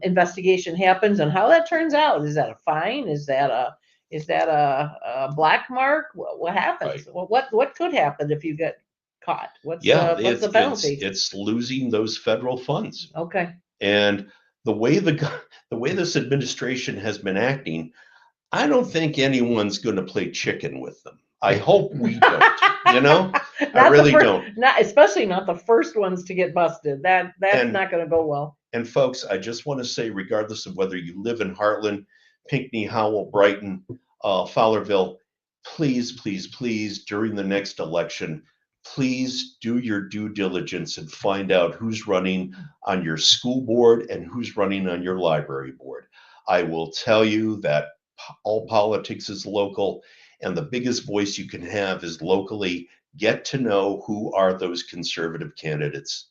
investigation happens and how that turns out. Is that a fine? Is that a black mark? What happens? Right. Well, what could happen if you get caught? What's It's the penalty? it's losing those federal funds. Okay. And the way this administration has been acting, I don't think anyone's going to play chicken with them. I hope we don't. You know, I really don't. Not especially not the first ones to get busted. That's not going to go well. And folks, I just want to say, regardless of whether you live in Heartland, Pinckney, Howell, Brighton, Fowlerville, please, please, please, during the next election, please do your due diligence and find out who's running on your school board and who's running on your library board. I will tell you that all politics is local, and the biggest voice you can have is locally. Get to know who are those conservative candidates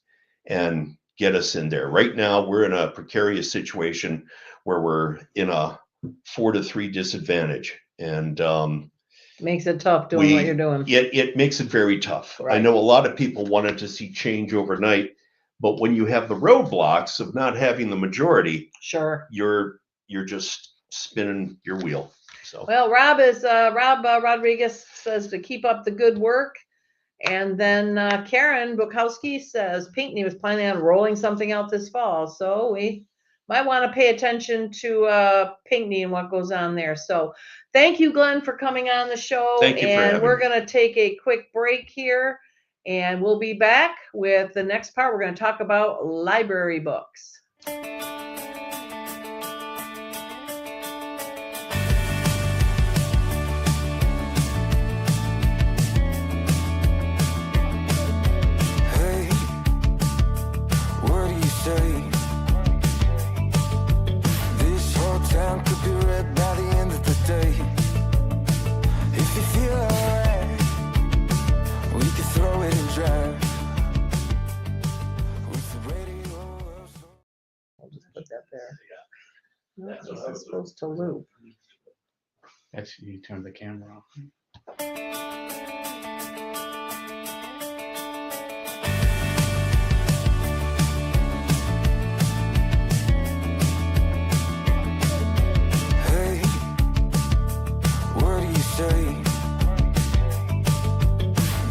and get us in there. Right now, we're in a precarious situation where we're in a 4-3 disadvantage, and makes it tough doing what you're doing. It makes it very tough. Right. I know a lot of people wanted to see change overnight, but when you have the roadblocks of not having the majority, Sure. you're just spinning your wheel. So Well, Rob Rodriguez says to keep up the good work. And then Karen Bukowski says Pinckney was planning on rolling something out this fall. So we might want to pay attention to Pinckney and what goes on there. So thank you, Glenn, for coming on the show. Thank you for and having we're me. going to take a quick break here, and we'll be back with the next part. We're going to talk about library books. Hey, what do you say? This whole town could be red by the end of the day. If you feel alright, we can throw it and drive. With the radio. I'll just put that there. No, this is supposed to loop. That's you turn the camera off. Hey, what do you say?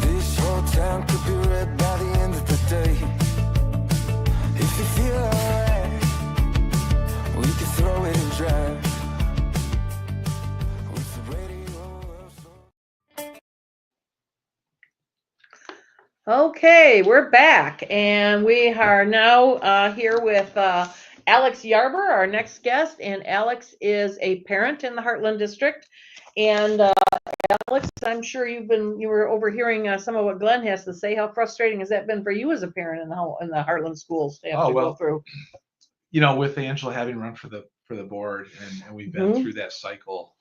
This whole town could be red by the end of the day. If you feel alright, we can throw it and drive. With the radio. Okay, we're back, and we are now here with Alex Yarber, our next guest, and Alex is a parent in the Heartland District. And Alex, I'm sure you were overhearing some of what Glenn has to say. How frustrating has that been for you as a parent in the Heartland schools to have to go through? You know, with Angela having run for the board, and we've been through that cycle,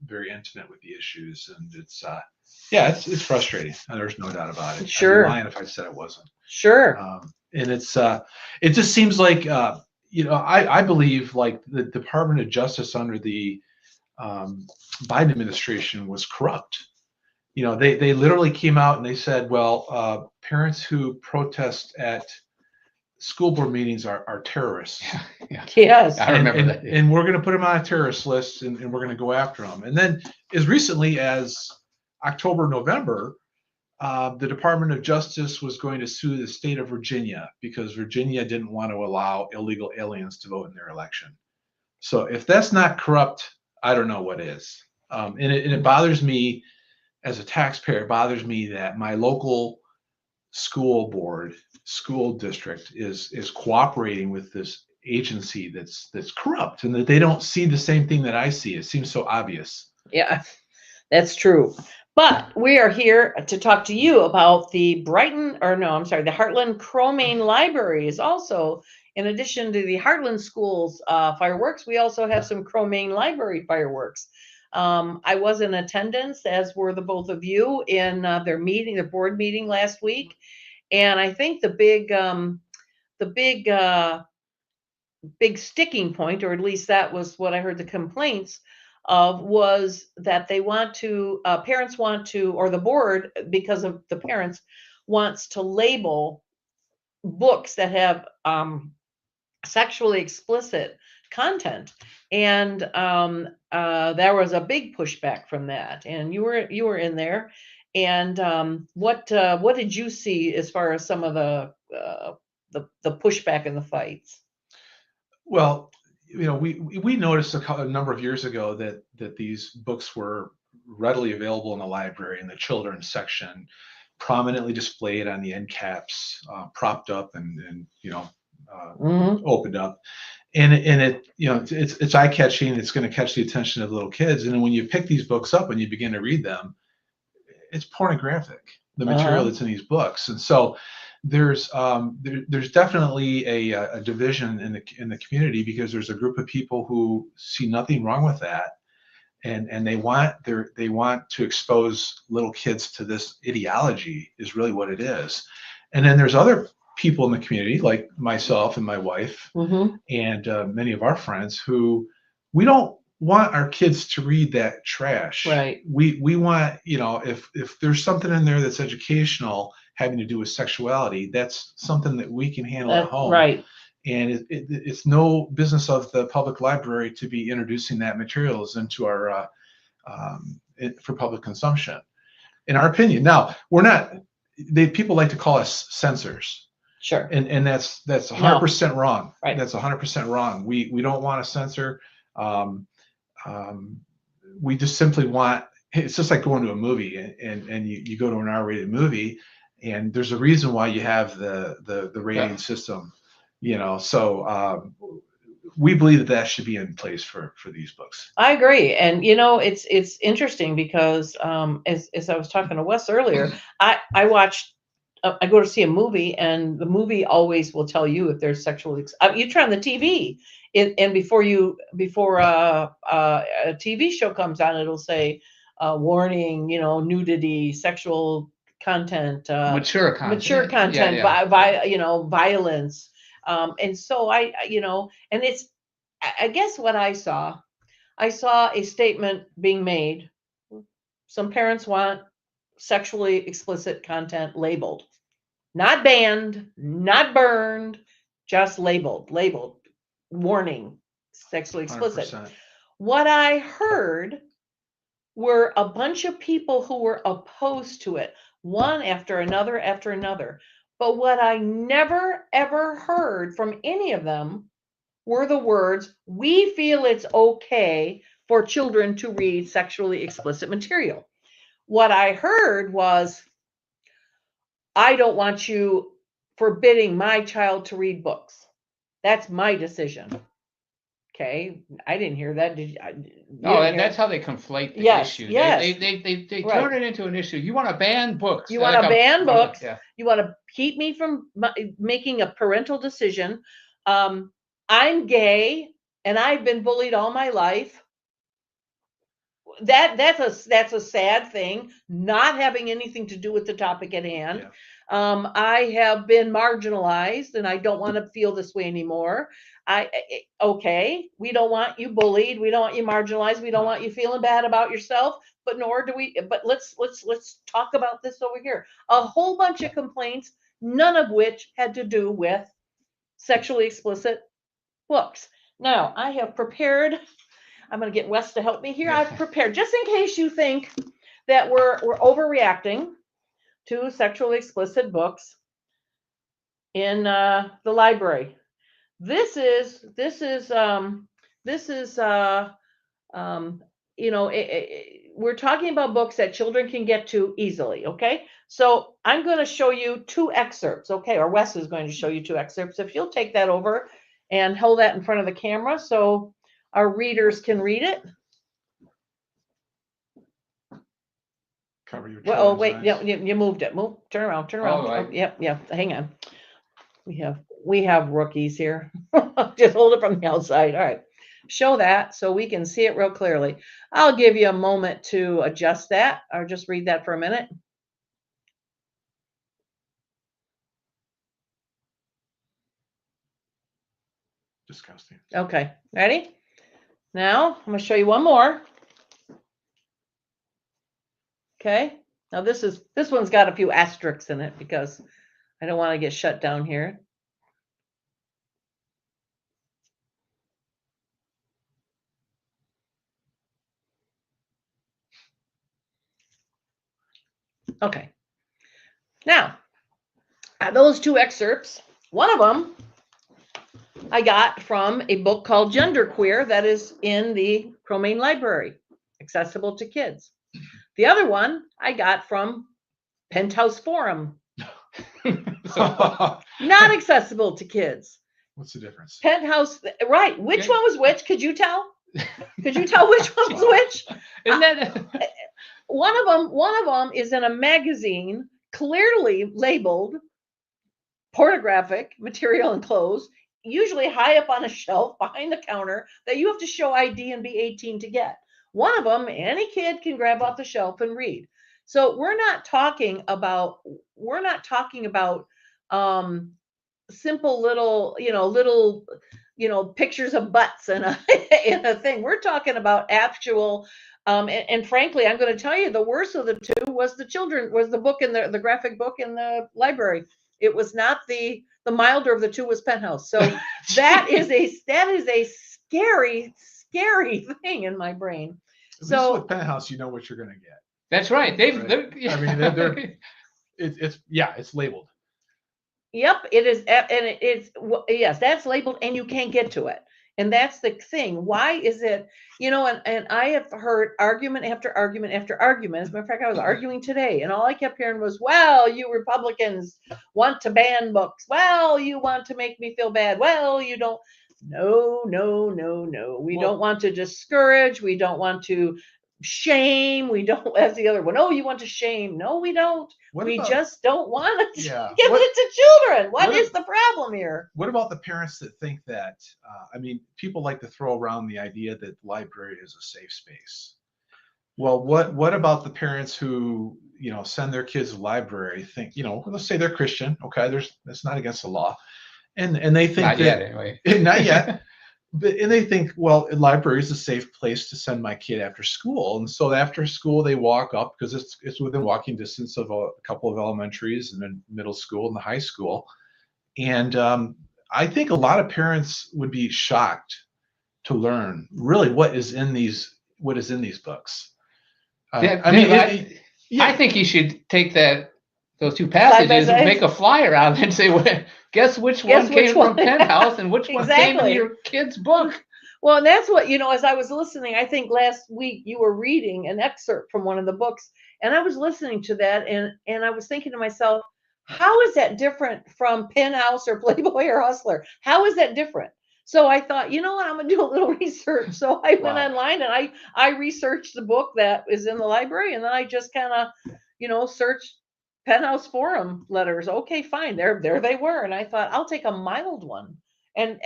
very intimate with the issues, and it's frustrating. There's no doubt about it. Sure. I'd be lying if I said it wasn't. Sure. And it just seems like I believe like the Department of Justice under the Biden administration was corrupt. You know, they literally came out and they said, well, parents who protest at school board meetings are terrorists. Yeah. Yes. I remember that. And we're going to put them on a terrorist list, and we're going to go after them. And then as recently as October, November, the Department of Justice was going to sue the state of Virginia because Virginia didn't want to allow illegal aliens to vote in their election. So if that's not corrupt, I don't know what is. And it bothers me as a taxpayer. It bothers me that my local school board, school district is cooperating with this agency that's corrupt, and that they don't see the same thing that I see. It seems so obvious. Yeah, that's true. But we are here to talk to you about the the Heartland Cromaine Library is also, in addition to the Heartland Schools fireworks, we also have some Cromaine Library fireworks. I was in attendance, as were the both of you, in their board meeting last week. And I think the big sticking point, or at least that was what I heard the complaints of, was that they want to, parents want to, or the board, because of the parents, wants to label books that have sexually explicit content. And there was a big pushback from that. And you were in there. And what did you see as far as some of the pushback and the fights? Well, we noticed a number of years ago that these books were readily available in the library in the children's section, prominently displayed on the end caps, propped up and opened up, and it it's eye catching. It's going to catch the attention of little kids, and when you pick these books up and you begin to read them, it's pornographic, the material that's in these books. And so there's definitely a division in the community, because there's a group of people who see nothing wrong with that, and they want to expose little kids to this ideology, is really what it is. And then there's other people in the community, like myself and my wife, and many of our friends, who we don't want our kids to read that trash. Right. We want, if there's something in there that's educational, having to do with sexuality, that's something that we can handle at home. Right. And it's no business of the public library to be introducing that materials into our for public consumption, in our opinion. Now, we're not. People like to call us censors. Sure. And that's 100% wrong. Right. That's 100% wrong. We don't want to censor. We just simply want. It's just like going to a movie, and you go to an R-rated movie, and there's a reason why you have the rating system. So we believe that should be in place for these books. I agree. And it's interesting because as I was talking to Wes earlier, I go to see a movie, and the movie always will tell you if there's sexual you turn on the TV, and before a TV show comes on, it'll say warning, nudity, sexual content, mature content, violence. And so and it's, I guess what I saw a statement being made. Some parents want sexually explicit content labeled, not banned, not burned, just labeled, warning, sexually explicit. 100%. What I heard were a bunch of people who were opposed to it, one after another. But what I never, ever heard from any of them were the words, "We feel it's okay for children to read sexually explicit material." What I heard was, "I don't want you forbidding my child to read books. That's my decision." Okay, I didn't hear that. Did you? No, and that's how they conflate the issue. Yes. They turn it into an issue. You want to ban books. You want to ban books. Yeah. You want to keep me from making a parental decision. I'm gay and I've been bullied all my life. That's a sad thing, not having anything to do with the topic at hand. Yeah. I have been marginalized and I don't want to feel this way anymore. Okay, we don't want you bullied, we don't want you marginalized, we don't want you feeling bad about yourself, but nor do we, but let's talk about this over here. A whole bunch of complaints, none of which had to do with sexually explicit books. Now, I have prepared, I'm going to get Wes to help me here. I've prepared, just in case you think that we're overreacting, 2 sexually explicit books in the library. This is we're talking about books that children can get to easily. Okay, so I'm going to show you 2 excerpts. Okay, or Wes is going to show you 2 excerpts. If you'll take that over and hold that in front of the camera so our readers can read it. Cover your Well, oh children's wait, eyes. yeah, you moved it. Turn around. Oh, Oh, yep. Hang on. We have rookies here. Just hold it from the outside. All right. Show that so we can see it real clearly. I'll give you a moment to adjust that or just read that for a minute. Disgusting. Okay, ready? Now I'm going to show you one more. Okay. Now this one's got a few asterisks in it because I don't want to get shut down here. Okay. Now, those 2 excerpts, one of them I got from a book called Genderqueer that is in the Cromaine Library, accessible to kids. The other one I got from Penthouse Forum, not accessible to kids. What's the difference? Penthouse, right? Which one was which? Could you tell? Could you tell which one was which? Isn't that One of them is in a magazine clearly labeled pornographic material and clothes, usually high up on a shelf behind the counter that you have to show ID and be 18 to get. One of them, any kid can grab off the shelf and read. So we're not talking about simple little pictures of butts in a in a thing. We're talking about actual and frankly, I'm going to tell you the worst of the 2 was the book in the graphic book in the library. It was not the milder of the 2 was Penthouse. So that is a scary thing in my brain. At So least with Penthouse, you know what you're going to get. That's right. I mean, it's labeled. Yep, it is, and it's yes, that's labeled, and you can't get to it, and that's the thing. Why is it, and I have heard argument after argument after argument. As a matter of fact, I was arguing today, and all I kept hearing was, "Well, you Republicans want to ban books. Well, you want to make me feel bad. Well, you don't." No. We don't want to discourage. We don't want to shame. We don't, as the other one. Oh, you want to shame? No, we don't. We just don't want to give it to children. What is the problem here? What about the parents that think that, people like to throw around the idea that the library is a safe space. Well, what about the parents who, send their kids to the library, think, let's say they're Christian, okay, that's not against the law. And they think not yet anyway. Not yet. And they think, well, a library is a safe place to send my kid after school. And so after school, they walk up because it's within walking distance of a couple of elementaries and then middle school and the high school. And I think a lot of parents would be shocked to learn really what is in these books. I think you should take those 2 passages and make a flyer out and say, well, guess which one came from Penthouse and which one came in your kid's book. Well, and that's what, as I was listening, I think last week you were reading an excerpt from one of the books, and I was listening to that, and I was thinking to myself, how is that different from Penthouse or Playboy or Hustler? How is that different? So I thought, you know what, I'm going to do a little research. So I went online and I researched the book that is in the library, and then I just kind of, searched Penthouse Forum letters. Okay, fine. There they were. And I thought, I'll take a mild one. And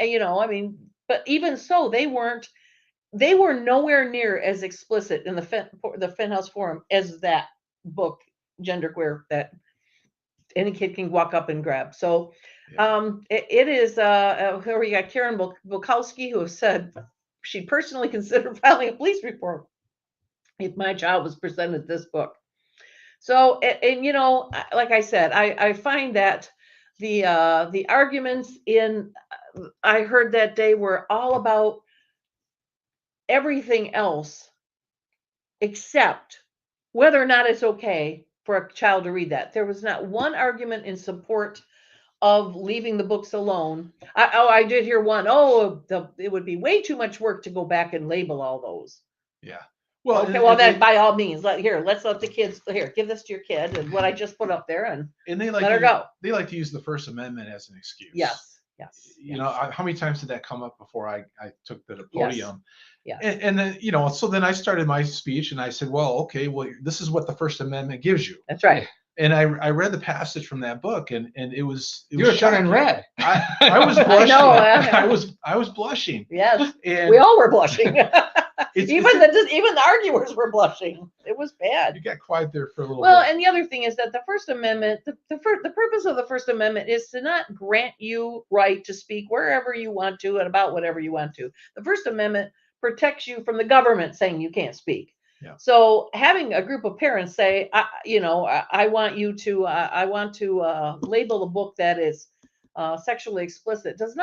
but even so, they were nowhere near as explicit in the Penthouse Forum as that book, Genderqueer, that any kid can walk up and grab. So it is here we got Karen Bukowski, who said she personally considered filing a police report if my child was presented this book. So, and like I said, I find that the arguments I heard that day were all about everything else except whether or not it's okay for a child to read that. There was not one argument in support of leaving the books alone. I did hear one. Oh, it would be way too much work to go back and label all those. Yeah. Well, Okay, well then by all means, let's let the kids here. Give this to your kid, and what I just put up there, and they let her go. They like to use the First Amendment as an excuse. Yes. You know, how many times did that come up before I took the podium? Yes. And then, you know, so then I started my speech and I said, well, okay, well, this is what the First Amendment gives you. That's right. And I read the passage from that book, and it was You were turning red. I was blushing. I was blushing. Yes, And we all were blushing. It's- even the arguers were blushing. It was bad. you got quiet there for a little Well, bit. and the other thing is that the First Amendment, the purpose of the First Amendment is to not grant you right to speak wherever you want to and about whatever you want to. The First Amendment protects you from the government saying you can't speak. Yeah. So having a group of parents say, I want you to, I want to label a book that is sexually explicit does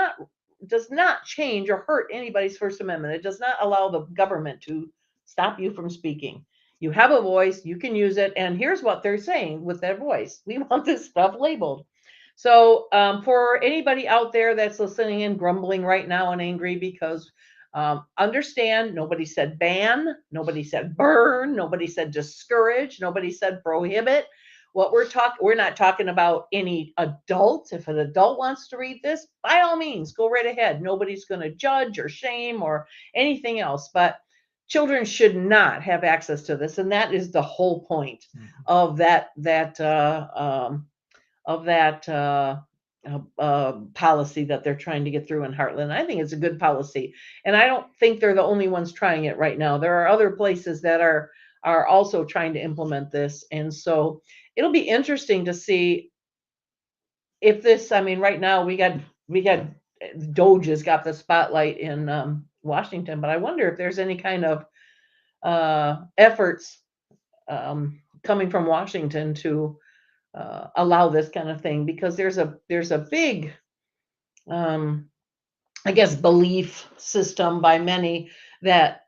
not change or hurt anybody's First Amendment. It does not allow the government to stop you from speaking. You have a voice, you can use it, and here's what they're saying with their voice. We want this stuff labeled. So for anybody out there that's listening and grumbling right now and angry because understand, nobody said ban, nobody said burn, nobody said discourage, nobody said prohibit. What we're not talking about any adult. If an adult wants to read this, by all means, go right ahead. Nobody's going to judge or shame or anything else, but children should not have access to this. And that is the whole point of that policy that they're trying to get through in Heartland. I think it's a good policy, and I don't think they're the only ones trying it right now. There are other places that are also trying to implement this, and so it'll be interesting to see if this. I mean, right now we got Doge has got the spotlight in Washington, but I wonder if there's any kind of efforts coming from Washington to allow this kind of thing, because there's a big I guess belief system by many that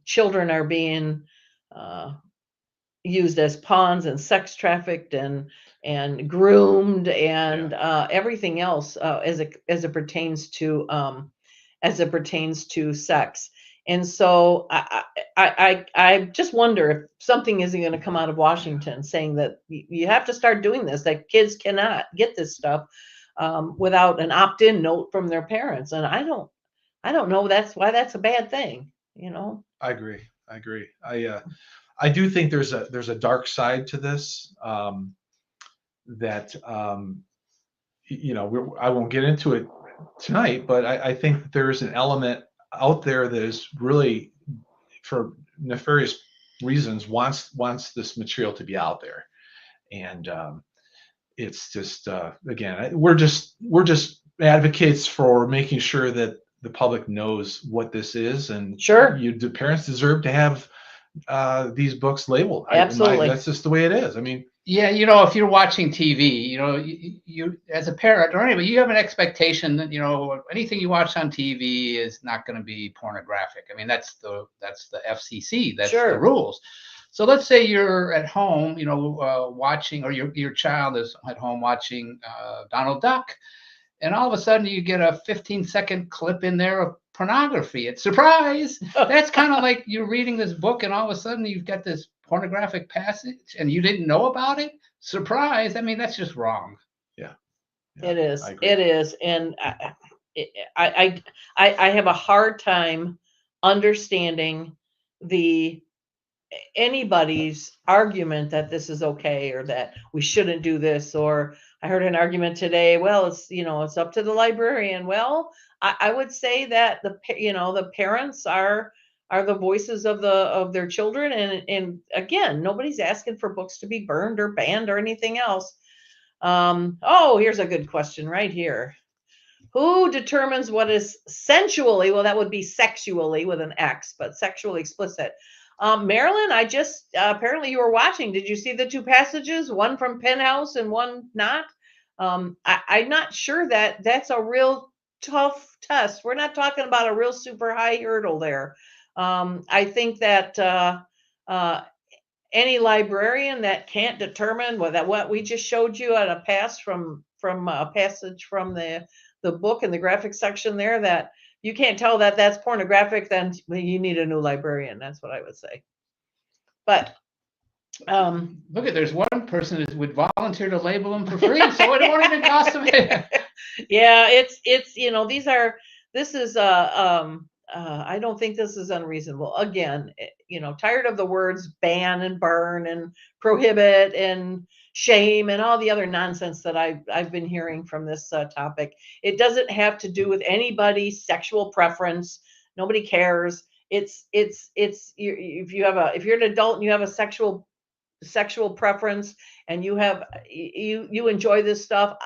children are being used as pawns and sex trafficked and groomed and everything else as it pertains to sex. And so I just wonder if something isn't going to come out of Washington saying that you have to start doing this, that kids cannot get this stuff without an opt-in note from their parents. And I don't know that's why that's a bad thing, you know. I agree. I do think there's a dark side to this that you know, I won't get into it tonight, but I think that there is an element out there that is really, for nefarious reasons, wants this material to be out there, and it's just again, we're just advocates for making sure that the public knows what this is, and Sure, the parents deserve to have these books labeled. Absolutely. That's just the way it is. I mean, Yeah, you know, if you're watching TV, you know, you as a parent or anybody, you have an expectation that, you know, anything you watch on TV is not going to be pornographic. I mean, that's the FCC, that's Sure. the rules. So let's say you're at home, you know, watching, or your child is at home watching Donald Duck, and all of a sudden you get a 15-second clip in there of pornography. It's surprise. That's kind of like you're reading this book, and all of a sudden you've got this pornographic passage, and you didn't know about it. Surprise! I mean, that's just wrong. Yeah, it is. I agree. It is, and I have a hard time understanding anybody's argument that this is okay or that we shouldn't do this. Or I heard an argument today, well, it's up to the librarian. Well, I would say that the parents are the voices of their children, and again, nobody's asking for books to be burned or banned or anything else. Here's a good question right here. Who determines what is sensually, well, that would be sexually with an X, but sexually explicit? Marilyn, I just apparently you were watching. Did you see the two passages, one from Penthouse and one not? I'm not sure that that's a real tough test. We're not talking about a real super high hurdle there. I think that any librarian that can't determine what we just showed you at a pass from a passage from the book in the graphic section there, that you can't tell that that's pornographic, then you need a new librarian. That's what I would say. But look at, there's one person that would volunteer to label them for free, so it won't even cost them. yeah, it's this is I don't think this is unreasonable. Again, tired of the words ban and burn and prohibit and shame and all the other nonsense that I've been hearing from this topic. It doesn't have to do with anybody's sexual preference. Nobody cares. It's if you're an adult and you have a sexual preference and you enjoy this stuff,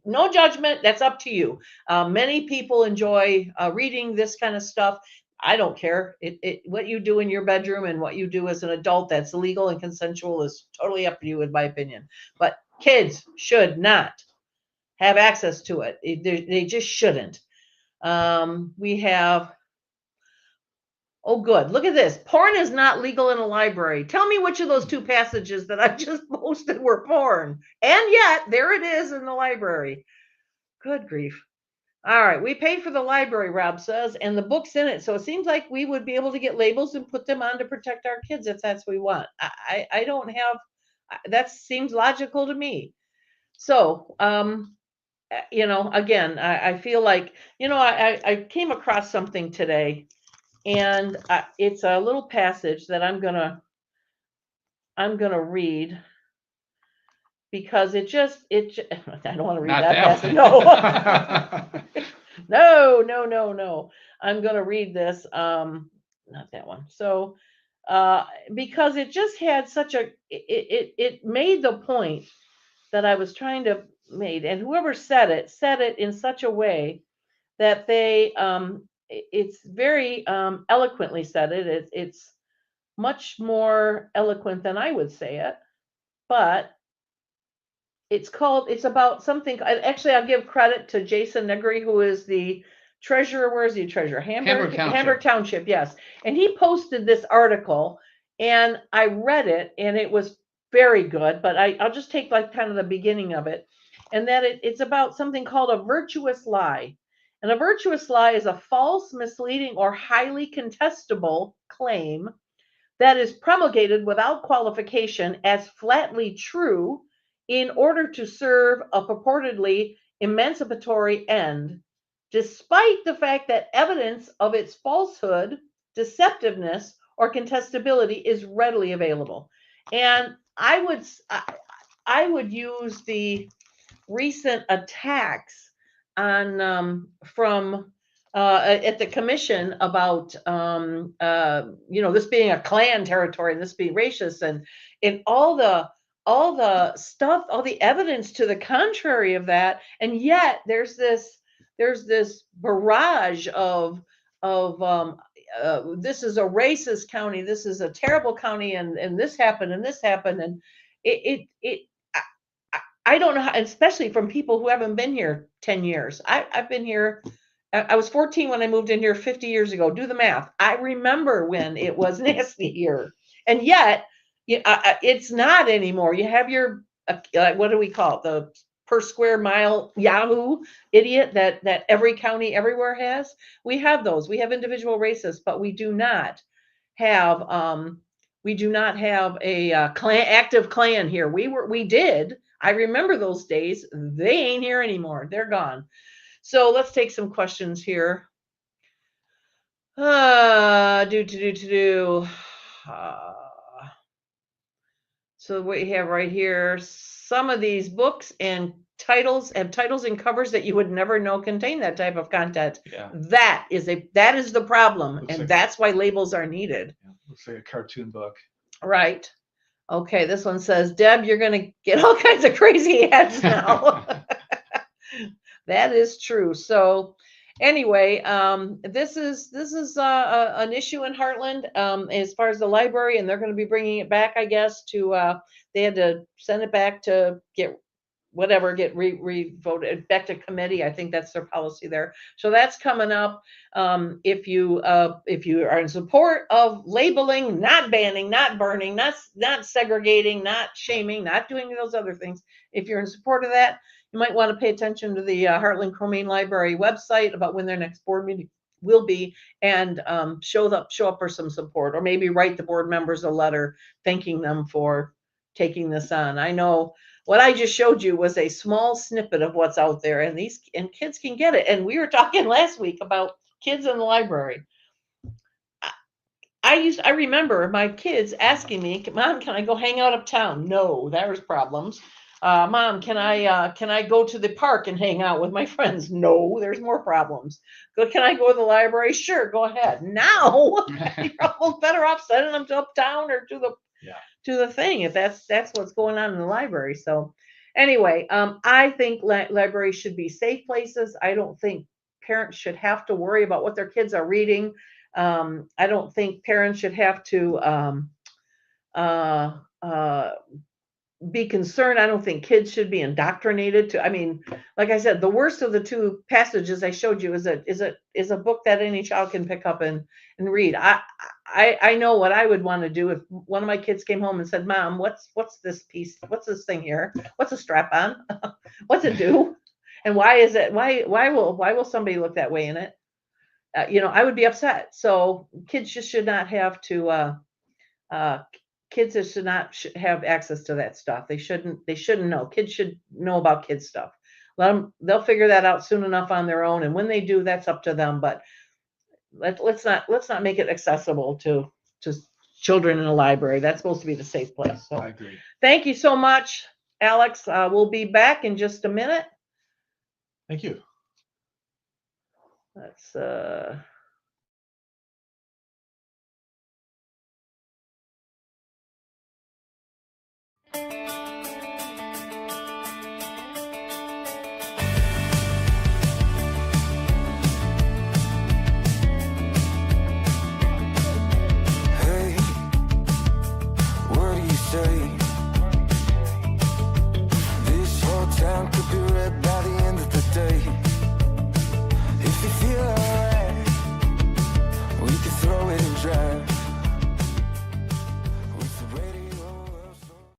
no judgment, that's up to you. Many people enjoy reading this kind of stuff. I don't care. What you do in your bedroom and what you do as an adult that's legal and consensual is totally up to you, in my opinion. But kids should not have access to it. They just shouldn't. We have, oh, good. Look at this. Porn is not legal in a library. Tell me which of those two passages that I just posted were porn. And yet, there it is in the library. Good grief. All right. We paid for the library, Rob says, and the book's in it. So it seems like we would be able to get labels and put them on to protect our kids if that's what we want. I don't have, that seems logical to me. So, again, I feel like, I came across something today. And it's a little passage that I'm gonna read because I don't want to read Not that passage. No, no. I'm gonna read this. Not that one. So, because it just had such it made the point that I was trying to make, and whoever said it in such a way that it's very eloquently said it. It's much more eloquent than I would say it, but it's about something. Actually, I'll give credit to Jason Negri, who is the treasurer. Where is he treasurer? Hamburg Township. Hamburg Township, yes. And he posted this article, and I read it, and it was very good, but I'll just take like kind of the beginning of it, and that it's about something called a virtuous lie. And a virtuous lie is a false, misleading, or highly contestable claim that is promulgated without qualification as flatly true in order to serve a purportedly emancipatory end, despite the fact that evidence of its falsehood, deceptiveness, or contestability is readily available. And I would use the recent attacks on from at the commission about this being a Klan territory and this being racist, and all the stuff, all the evidence to the contrary of that, and yet there's this barrage of this is a racist county, this is a terrible county, and this happened and this happened, and I don't know how, especially from people who haven't been here 10 years. I've been here. I was 14 when I moved in here 50 years ago. Do the math. I remember when it was nasty here. And yet, it's not anymore. You have your, what do we call it? The per square mile Yahoo idiot that every county everywhere has. We have those. We have individual racists, but we do not have a active Klan here. We did. I remember those days. They ain't here anymore. They're gone. So let's take some questions here. So what you have right here, some of these books and titles have titles and covers that you would never know contain that type of content. Yeah. That is the problem. Looks and like that's why labels are needed. Yeah, looks like a cartoon book. Right. Okay, this one says, Deb, you're going to get all kinds of crazy ads now. That is true. So anyway, this is an issue in Heartland as far as the library, and they're going to be bringing it back, I guess, to they had to send it back to get whatever, get re-voted back to committee. I think that's their policy there. So that's coming up. If you are in support of labeling, not banning, not burning, not segregating, not shaming, not doing those other things, if you're in support of that, you might want to pay attention to the Heartland Cromane Library website about when their next board meeting will be, and show up for some support, or maybe write the board members a letter thanking them for taking this on. I know what I just showed you was a small snippet of what's out there, and kids can get it. And we were talking last week about kids in the library. I remember my kids asking me, "Mom, can I go hang out uptown?" No, there's problems. Mom, can I go to the park and hang out with my friends? No, there's more problems. Can I go to the library? Sure, go ahead. Now you're almost better off sending them to uptown or to the thing, if that's what's going on in the library. So anyway, I think libraries should be safe places. I don't think parents should have to worry about what their kids are reading. I don't think parents should have to be concerned. I don't think kids should be indoctrinated to. I mean, like I said, the worst of the two passages I showed you is a book that any child can pick up and read. I know what I would want to do if one of my kids came home and said, "Mom, what's this piece? What's this thing here? What's a strap on? What's it do? And why is it? Why will somebody look that way in it?" I would be upset. So kids just should not have to. Kids should not have access to that stuff. They shouldn't know. Kids should know about kids stuff. They'll figure that out soon enough on their own. And when they do, that's up to them. But let's not make it accessible to children in a library. That's supposed to be the safe place. So I agree. Thank you so much, Alex. We'll be back in just a minute. Thank you. Let's Hey, what do you say? This whole town could be red by the end of the day. If you feel alright, we can throw it and drive. With the radio outside.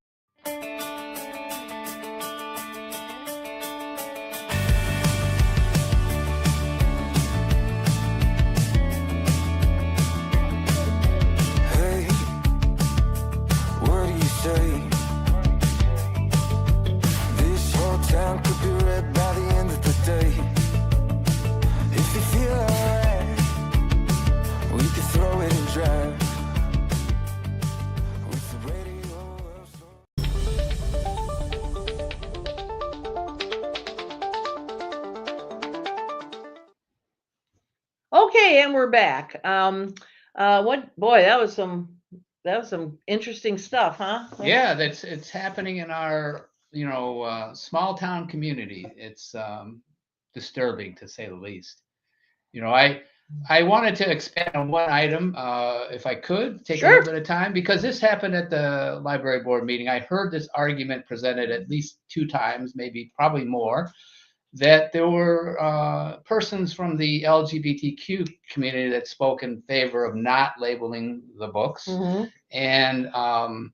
Hey, what do you say? This whole town could be red by the end of the day. If you feel alright, we can throw it and drive. With the radio outside. Okay, and we're back. That was some interesting stuff, huh? Yeah, it's happening in our small town community. It's disturbing, to say the least. I wanted to expand on one item, if I could take a Sure. little bit of time, because this happened at the library board meeting. I heard this argument presented at least 2 times, probably more, that there were persons from the LGBTQ community that spoke in favor of not labeling the books. Mhm. And one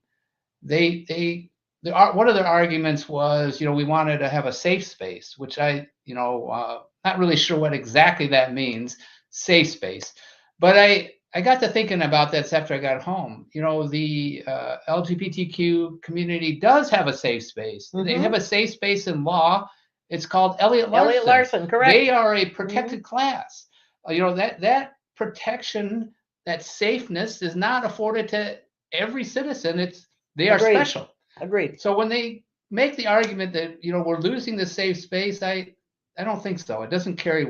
of their arguments was, we wanted to have a safe space, which not really sure what exactly that means, safe space. But I got to thinking about this after I got home. The LGBTQ community does have a safe space. They Mhm. have a safe space in law. It's called Elliott Larson. Elliott Larson, correct. They are a protected class. That protection, that safeness is not afforded to every citizen. They are Agreed. special. Agreed. So when they make the argument that we're losing the safe space, I don't think so. It doesn't carry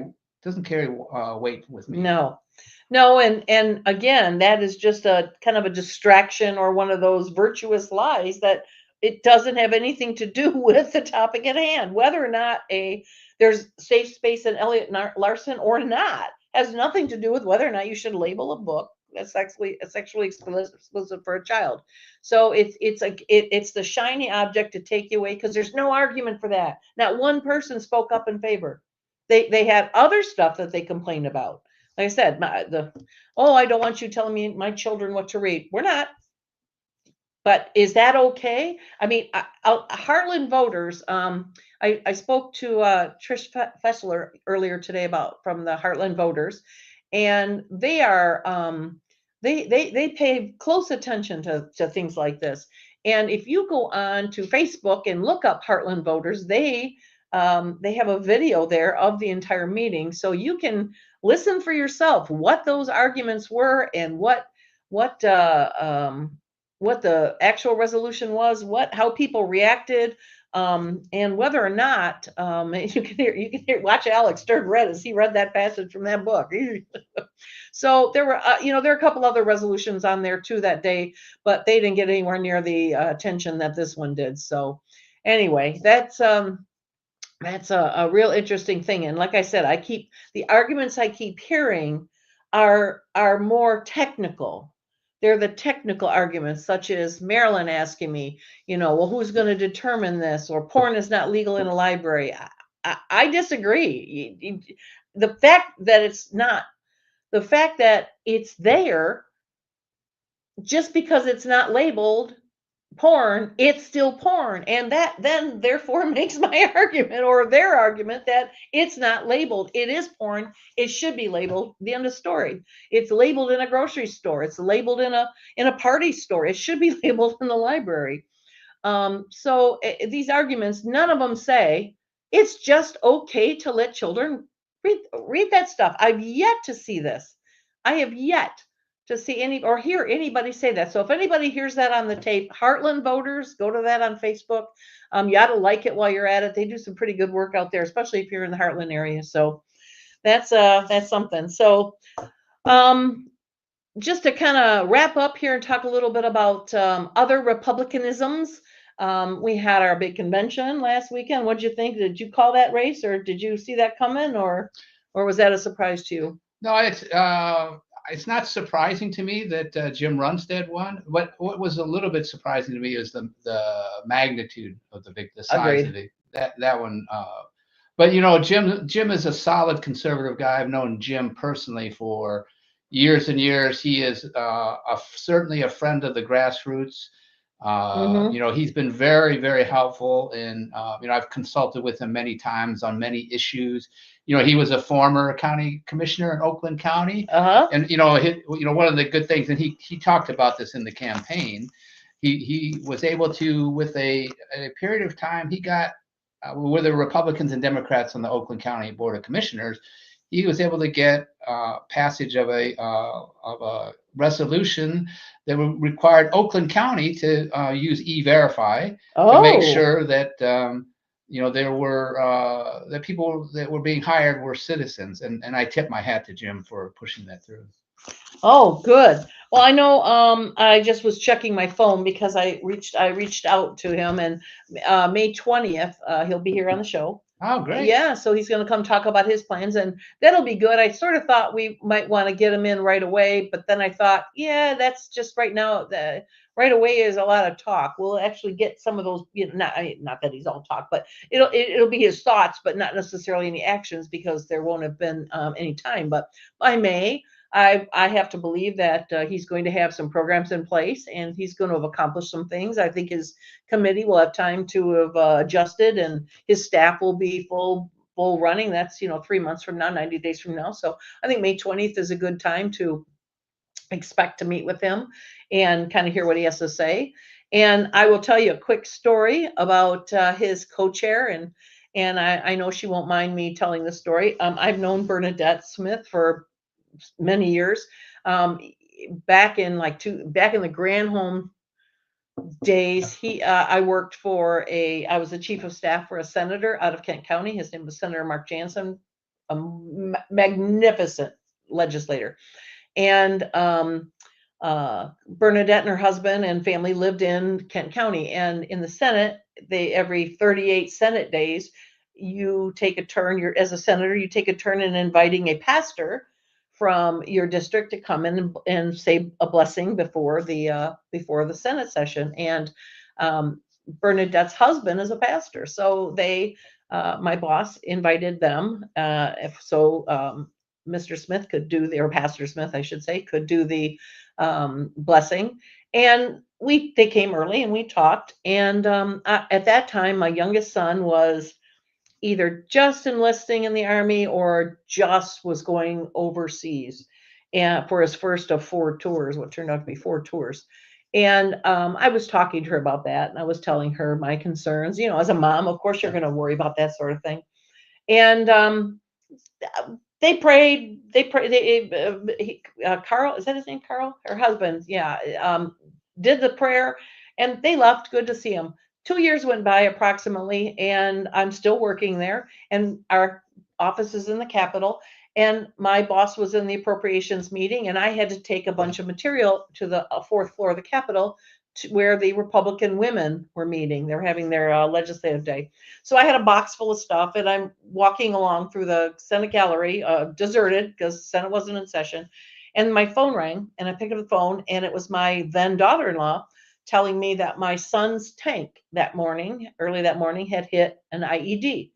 weight with me. No, and again, that is just a kind of a distraction or one of those virtuous lies that it doesn't have anything to do with the topic at hand. Whether or not there's safe space in Elliott Larson or not has nothing to do with whether or not you should label a book that's sexually explicit for a child. So it's the shiny object to take you away because there's no argument for that. Not one person spoke up in favor. They had other stuff that they complained about. Like I said, I don't want you telling me my children what to read. We're not. But is that okay? I mean, Heartland voters. I spoke to Trish Fessler earlier today about from the Heartland voters, and they are they pay close attention to things like this. And if you go on to Facebook and look up Heartland voters, they have a video there of the entire meeting, so you can listen for yourself what those arguments were and what what the actual resolution was, how people reacted, and whether or not you can hear watch Alex turn red as he read that passage from that book. So there were there are a couple other resolutions on there too that day, but they didn't get anywhere near the attention that this one did. So anyway, that's a real interesting thing. And like I said, the arguments I keep hearing are more technical. They're the technical arguments, such as Marilyn asking me, well, who's going to determine this? Or porn is not legal in a library. I disagree. The fact that it's not, the fact that it's there, just because it's not labeled porn, it's still porn. And that then therefore makes my argument or their argument that it's not labeled. It is porn. It should be labeled. The end of story. It's labeled in a grocery store. It's labeled in a party store. It should be labeled in the library. So these arguments, none of them say it's just okay to let children read that stuff. I've yet to see this. I have yet to see any or hear anybody say that. So if anybody hears that on the tape, Heartland voters, go to that on Facebook. You ought to like it while you're at it. They do some pretty good work out there, especially if you're in the Heartland area. So that's something. So just to kind of wrap up here and talk a little bit about other Republicanisms. We had our big convention last weekend. What'd you think? Did you call that race, or did you see that coming, or was that a surprise to you? No, it's not surprising to me that Jim Runstead won. What was a little bit surprising to me is the magnitude of the size of that one. But Jim is a solid conservative guy. I've known Jim personally for years and years. He is certainly a friend of the grassroots. He's been very, very helpful, and I've consulted with him many times on many issues. He was a former county commissioner in Oakland County, and one of the good things, and he talked about this in the campaign. He was able to, with a period of time, he got with the Republicans and Democrats on the Oakland County Board of Commissioners. He was able to get passage of a resolution that required Oakland County to use E-Verify to make sure that there were that people that were being hired were citizens, and I tip my hat to Jim for pushing that through. Oh, good. Well, I know I just was checking my phone because I reached out to him, and May 20th he'll be here on the show. Oh, great. Yeah, so he's going to come talk about his plans, and that'll be good. I sort of thought we might want to get him in right away, but then I thought, yeah, that's just right now. Right away is a lot of talk. We'll actually get some of those, not that he's all talk, but it'll be his thoughts, but not necessarily any actions because there won't have been any time. But by May, I have to believe that he's going to have some programs in place, and he's going to have accomplished some things. I think his committee will have time to have adjusted, and his staff will be full running. That's 3 months from now, 90 days from now. So I think May 20th is a good time to expect to meet with him and kind of hear what he has to say. And I will tell you a quick story about his co-chair, and I know she won't mind me telling the story. I've known Bernadette Smith for many years. Back in the Granholm days, I worked I was the chief of staff for a senator out of Kent County. His name was Senator Mark Jansen, a magnificent legislator. And Bernadette and her husband and family lived in Kent County, and in the Senate, every 38 Senate days, you take a turn. As a senator, you take a turn in inviting a pastor from your district to come in and say a blessing before the Senate session. And Bernadette's husband is a pastor, so my boss invited them. Mr. Smith could do or Pastor Smith, I should say, could do the blessing. And they came early and we talked. And at that time, my youngest son was either just enlisting in the Army or just was going overseas and for his first of 4 tours, what turned out to be 4 tours. And I was talking to her about that, and I was telling her my concerns. As a mom, of course, you're going to worry about that sort of thing. And they prayed. Carl, is that his name? Carl, her husband, yeah, did the prayer, and they left. Good to see him. 2 years went by approximately, and I'm still working there. And our office is in the Capitol. And my boss was in the appropriations meeting, and I had to take a bunch of material to the 4th floor of the Capitol, where the Republican women were meeting. They're having their legislative day. So I had a box full of stuff, and I'm walking along through the Senate gallery, deserted because Senate wasn't in session. And my phone rang, and I picked up the phone, and it was my then daughter-in-law telling me that my son's tank early that morning, had hit an IED.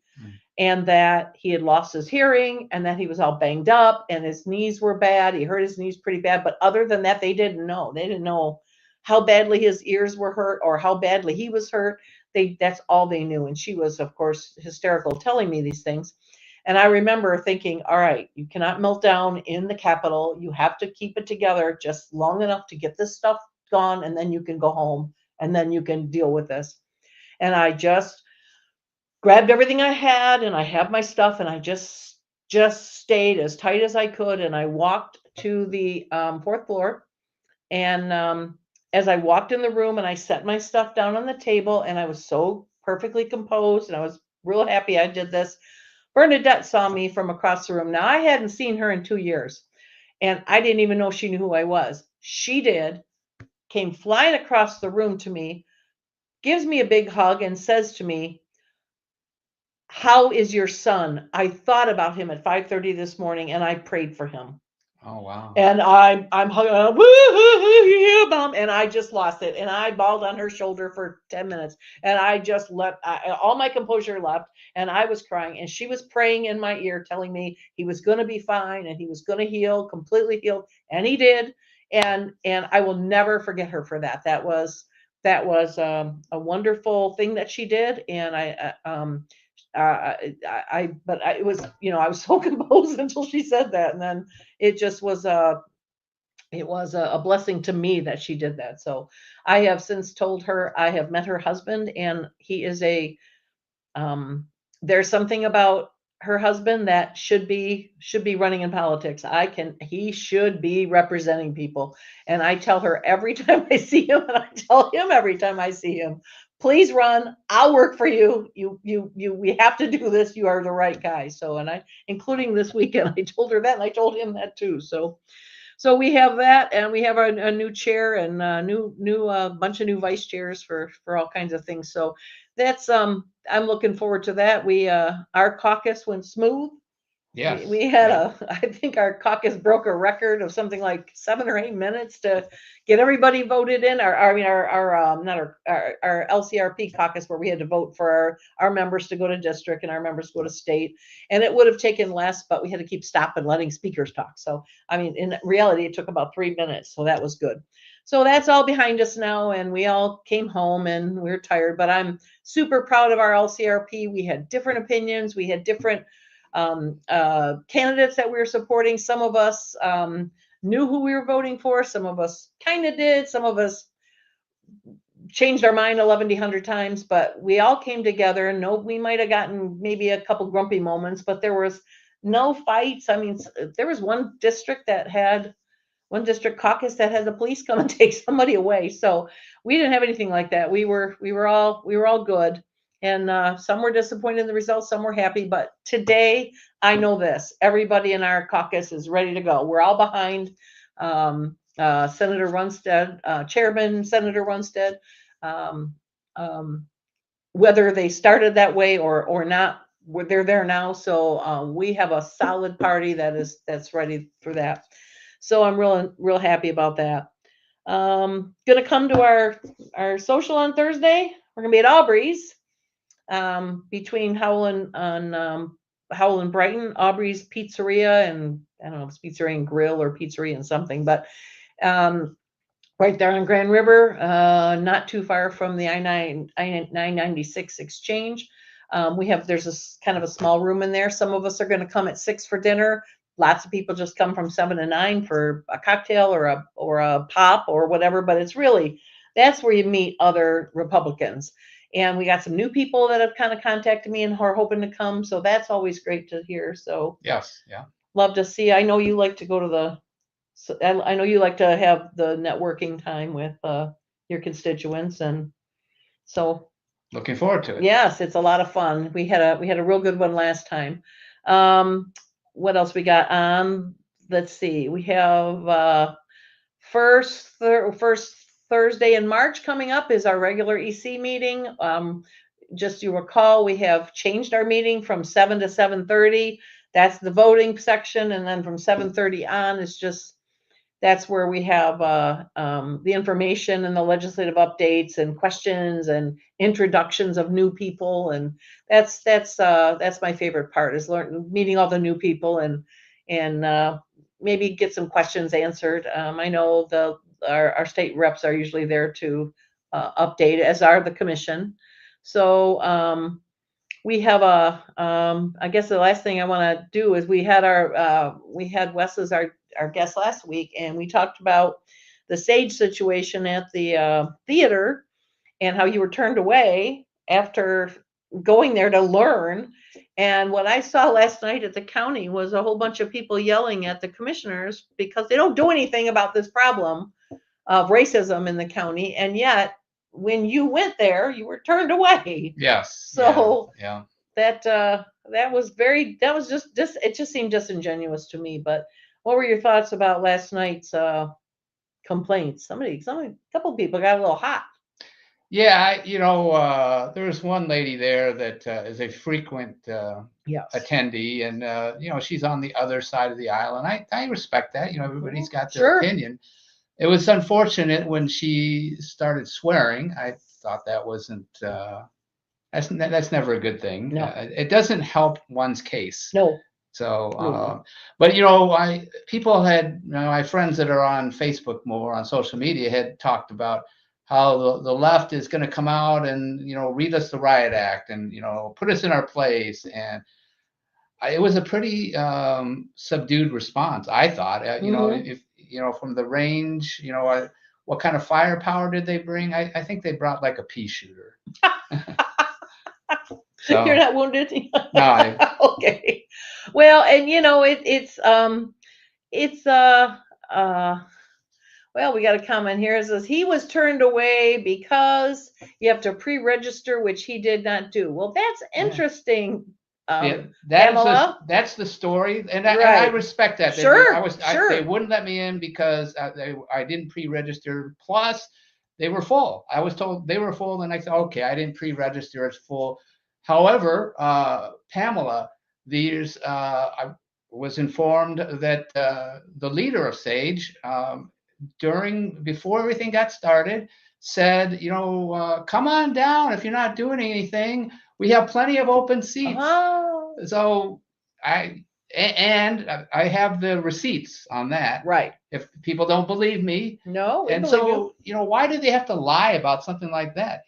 And that he had lost his hearing, and that he was all banged up, and his knees were bad. He hurt his knees pretty bad. But other than that, they didn't know. They didn't know how badly his ears were hurt or how badly he was hurt. That's all they knew. And she was, of course, hysterical telling me these things. And I remember thinking, all right, you cannot melt down in the Capitol. You have to keep it together just long enough to get this stuff gone, and then you can go home, and then you can deal with this. And I just grabbed everything I had, and I have my stuff, and I just stayed as tight as I could. And I walked to the 4th floor. And as I walked in the room and I set my stuff down on the table, and I was so perfectly composed, and I was real happy I did this, Bernadette saw me from across the room. Now, I hadn't seen her in 2 years, and I didn't even know she knew who I was. She did, came flying across the room to me, gives me a big hug, and says to me, "How is your son? I thought about him at 5:30 this morning, and I prayed for him." Oh, wow. And I'm hugging, woo, mom, and I just lost it. And I bawled on her shoulder for 10 minutes, and I just all my composure left, and I was crying, and she was praying in my ear, telling me he was going to be fine, and he was going to heal, completely healed, and he did. And I will never forget her for that. That was a wonderful thing that she did. And it was, I was so composed until she said that. And then it just was a blessing to me that she did that. So I have since told her I have met her husband, and he is there's something about her husband that should be running in politics. He should be representing people. And I tell her every time I see him, and I tell him every time I see him, please run. I'll work for you. We have to do this. You are the right guy. So, and including this weekend, I told her that, and I told him that too. So we have that, and we have a new chair, and new bunch of new vice chairs for all kinds of things. So that's I'm looking forward to that. Our caucus went smooth. Yes. We had I think our caucus broke a record of something like 7 or 8 minutes to get everybody voted in. Our LCRP caucus, where we had to vote for our members to go to district and our members to go to state. And it would have taken less, but we had to keep stopping, letting speakers talk. So, in reality, it took about 3 minutes. So that was good. So that's all behind us now, and we all came home, and we're tired, but I'm super proud of our LCRP. We had different opinions. We had different candidates that we were supporting. Some of us knew who we were voting for. Some of us kind of did. Some of us changed our mind 1,100 times, but we all came together. No, we might have gotten maybe a couple grumpy moments, but there was no fights. There was one district caucus that had the police come and take somebody away. So we didn't have anything like that. We were all good. And some were disappointed in the results, some were happy. But today, I know this: everybody in our caucus is ready to go. We're all behind Senator Runstead, Chairman Senator Runstead. Whether they started that way or not, they're there now. So we have a solid party that's ready for that. So I'm real happy about that. Gonna come to our social on Thursday. We're gonna be at Aubrey's between Howell and Brighton. Aubrey's Pizzeria, and I don't know if it's Pizzeria and Grill or Pizzeria and something, but um, right there on Grand River, not too far from the I-996 exchange. There's a kind of a small room in there. Some of us are going to come at 6 for dinner. Lots of people just come from 7 to 9 for a cocktail or a pop or whatever. But that's where you meet other Republicans. And we got some new people that have kind of contacted me and are hoping to come. So that's always great to hear. So Yes, yeah. love to see. I know you like to go to I know you like to have the networking time with your constituents, and so Looking forward to it. yes, it's a lot of fun. We had a real good one last time. What else we got? Let's see. We have first Thursday in March coming up is our regular EC meeting. Just you recall, we have changed our meeting from 7 to 7:30. That's the voting section, and then from 7:30 on is just that's where we have the information and the legislative updates and questions and introductions of new people, and that's my favorite part is meeting all the new people and maybe get some questions answered. I know our state reps are usually there to update, as are the commission. So we have I guess the last thing I want to do is we had Wes as our guest last week, and we talked about the Sage situation at the theater and how you were turned away after going there to learn. And what I saw last night at the county was a whole bunch of people yelling at the commissioners because they don't do anything about this problem of racism in the county. And yet, when you went there, you were turned away. Yes. So yeah. that was just it just seemed disingenuous to me. But what were your thoughts about last night's complaints? A couple of people got a little hot. Yeah, there was one lady there that is a frequent Yes. attendee, and she's on the other side of the aisle, and I respect that. Everybody's got their Sure. opinion. It was unfortunate when she started swearing. I thought that wasn't that's never a good thing. No. It doesn't help one's case. No. So, but people had, my friends that are on Facebook more on social media had talked about how the left is going to come out and read us the riot act and put us in our place, and it was a pretty subdued response, I thought. If from the range, what kind of firepower did they bring? I think they brought like a pea shooter. So, you're not wounded? No. Okay. Well, and well, we got a comment here. It says he was turned away because you have to pre-register, which he did not do. Well, that's interesting. Pamela? That's the story, and Right. I respect that. Sure, They wouldn't let me in because I didn't pre-register. Plus, they were full. I was told they were full, and I said, okay, I didn't pre-register. It's full. However, Pamela, I was informed that the leader of Sage, before everything got started, said, come on down if you're not doing anything. We have plenty of open seats. Oh. So I have the receipts on that. Right. If people don't believe me. No. And so, why do they have to lie about something like that?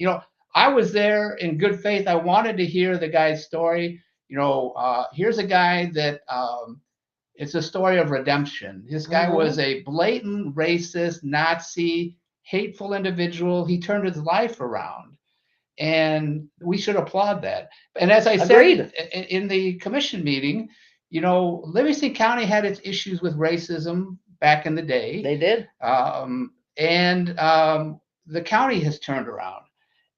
I was there in good faith. I wanted to hear the guy's story. Here's a guy that it's a story of redemption. This guy was a blatant racist, Nazi, hateful individual. He turned his life around, and we should applaud that. And as I said in the commission meeting, Livingston County had its issues with racism back in the day. They did. And the county has turned around.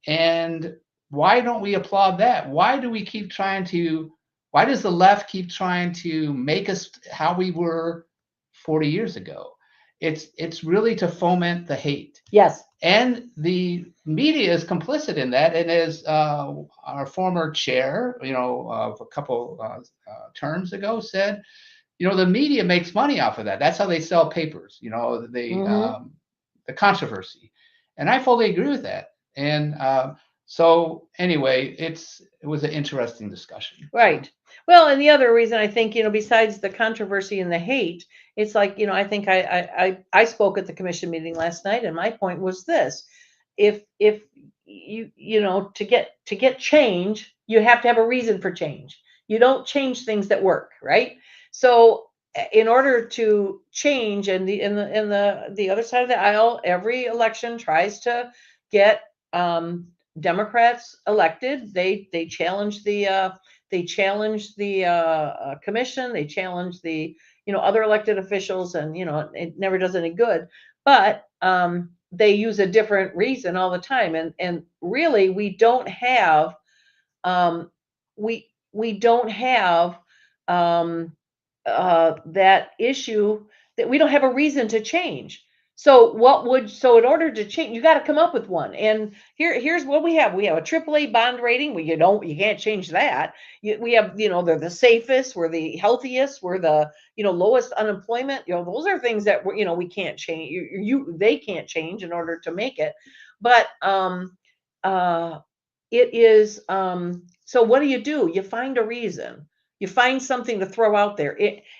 And why don't we applaud that? Why does the left keep trying to make us how we were 40 years ago? it's really to foment the hate. Yes. And the media is complicit in that. And as our former chair, of a couple terms ago said, the media makes money off of that. That's how they sell papers, the controversy. And I fully agree with that. And so anyway, it was an interesting discussion. Right. Well, and the other reason I think, besides the controversy and the hate, it's like, I think I spoke at the commission meeting last night, and my point was this: if to get change, you have to have a reason for change. You don't change things that work, right? So in order to change, and the other side of the aisle, every election tries to get Democrats elected. They challenge the commission. They challenge the other elected officials, and it never does any good. But they use a different reason all the time, and really we don't have we don't have that issue, that we don't have a reason to change. So in order to change, you got to come up with one. And here's what we have. We have a AAA bond rating. You can't change that. We have, they're the safest, we're the healthiest, we're the, lowest unemployment. Those are things that we can't change. They can't change in order to make it. But it is, so what do? You find a reason. You find something to throw out there.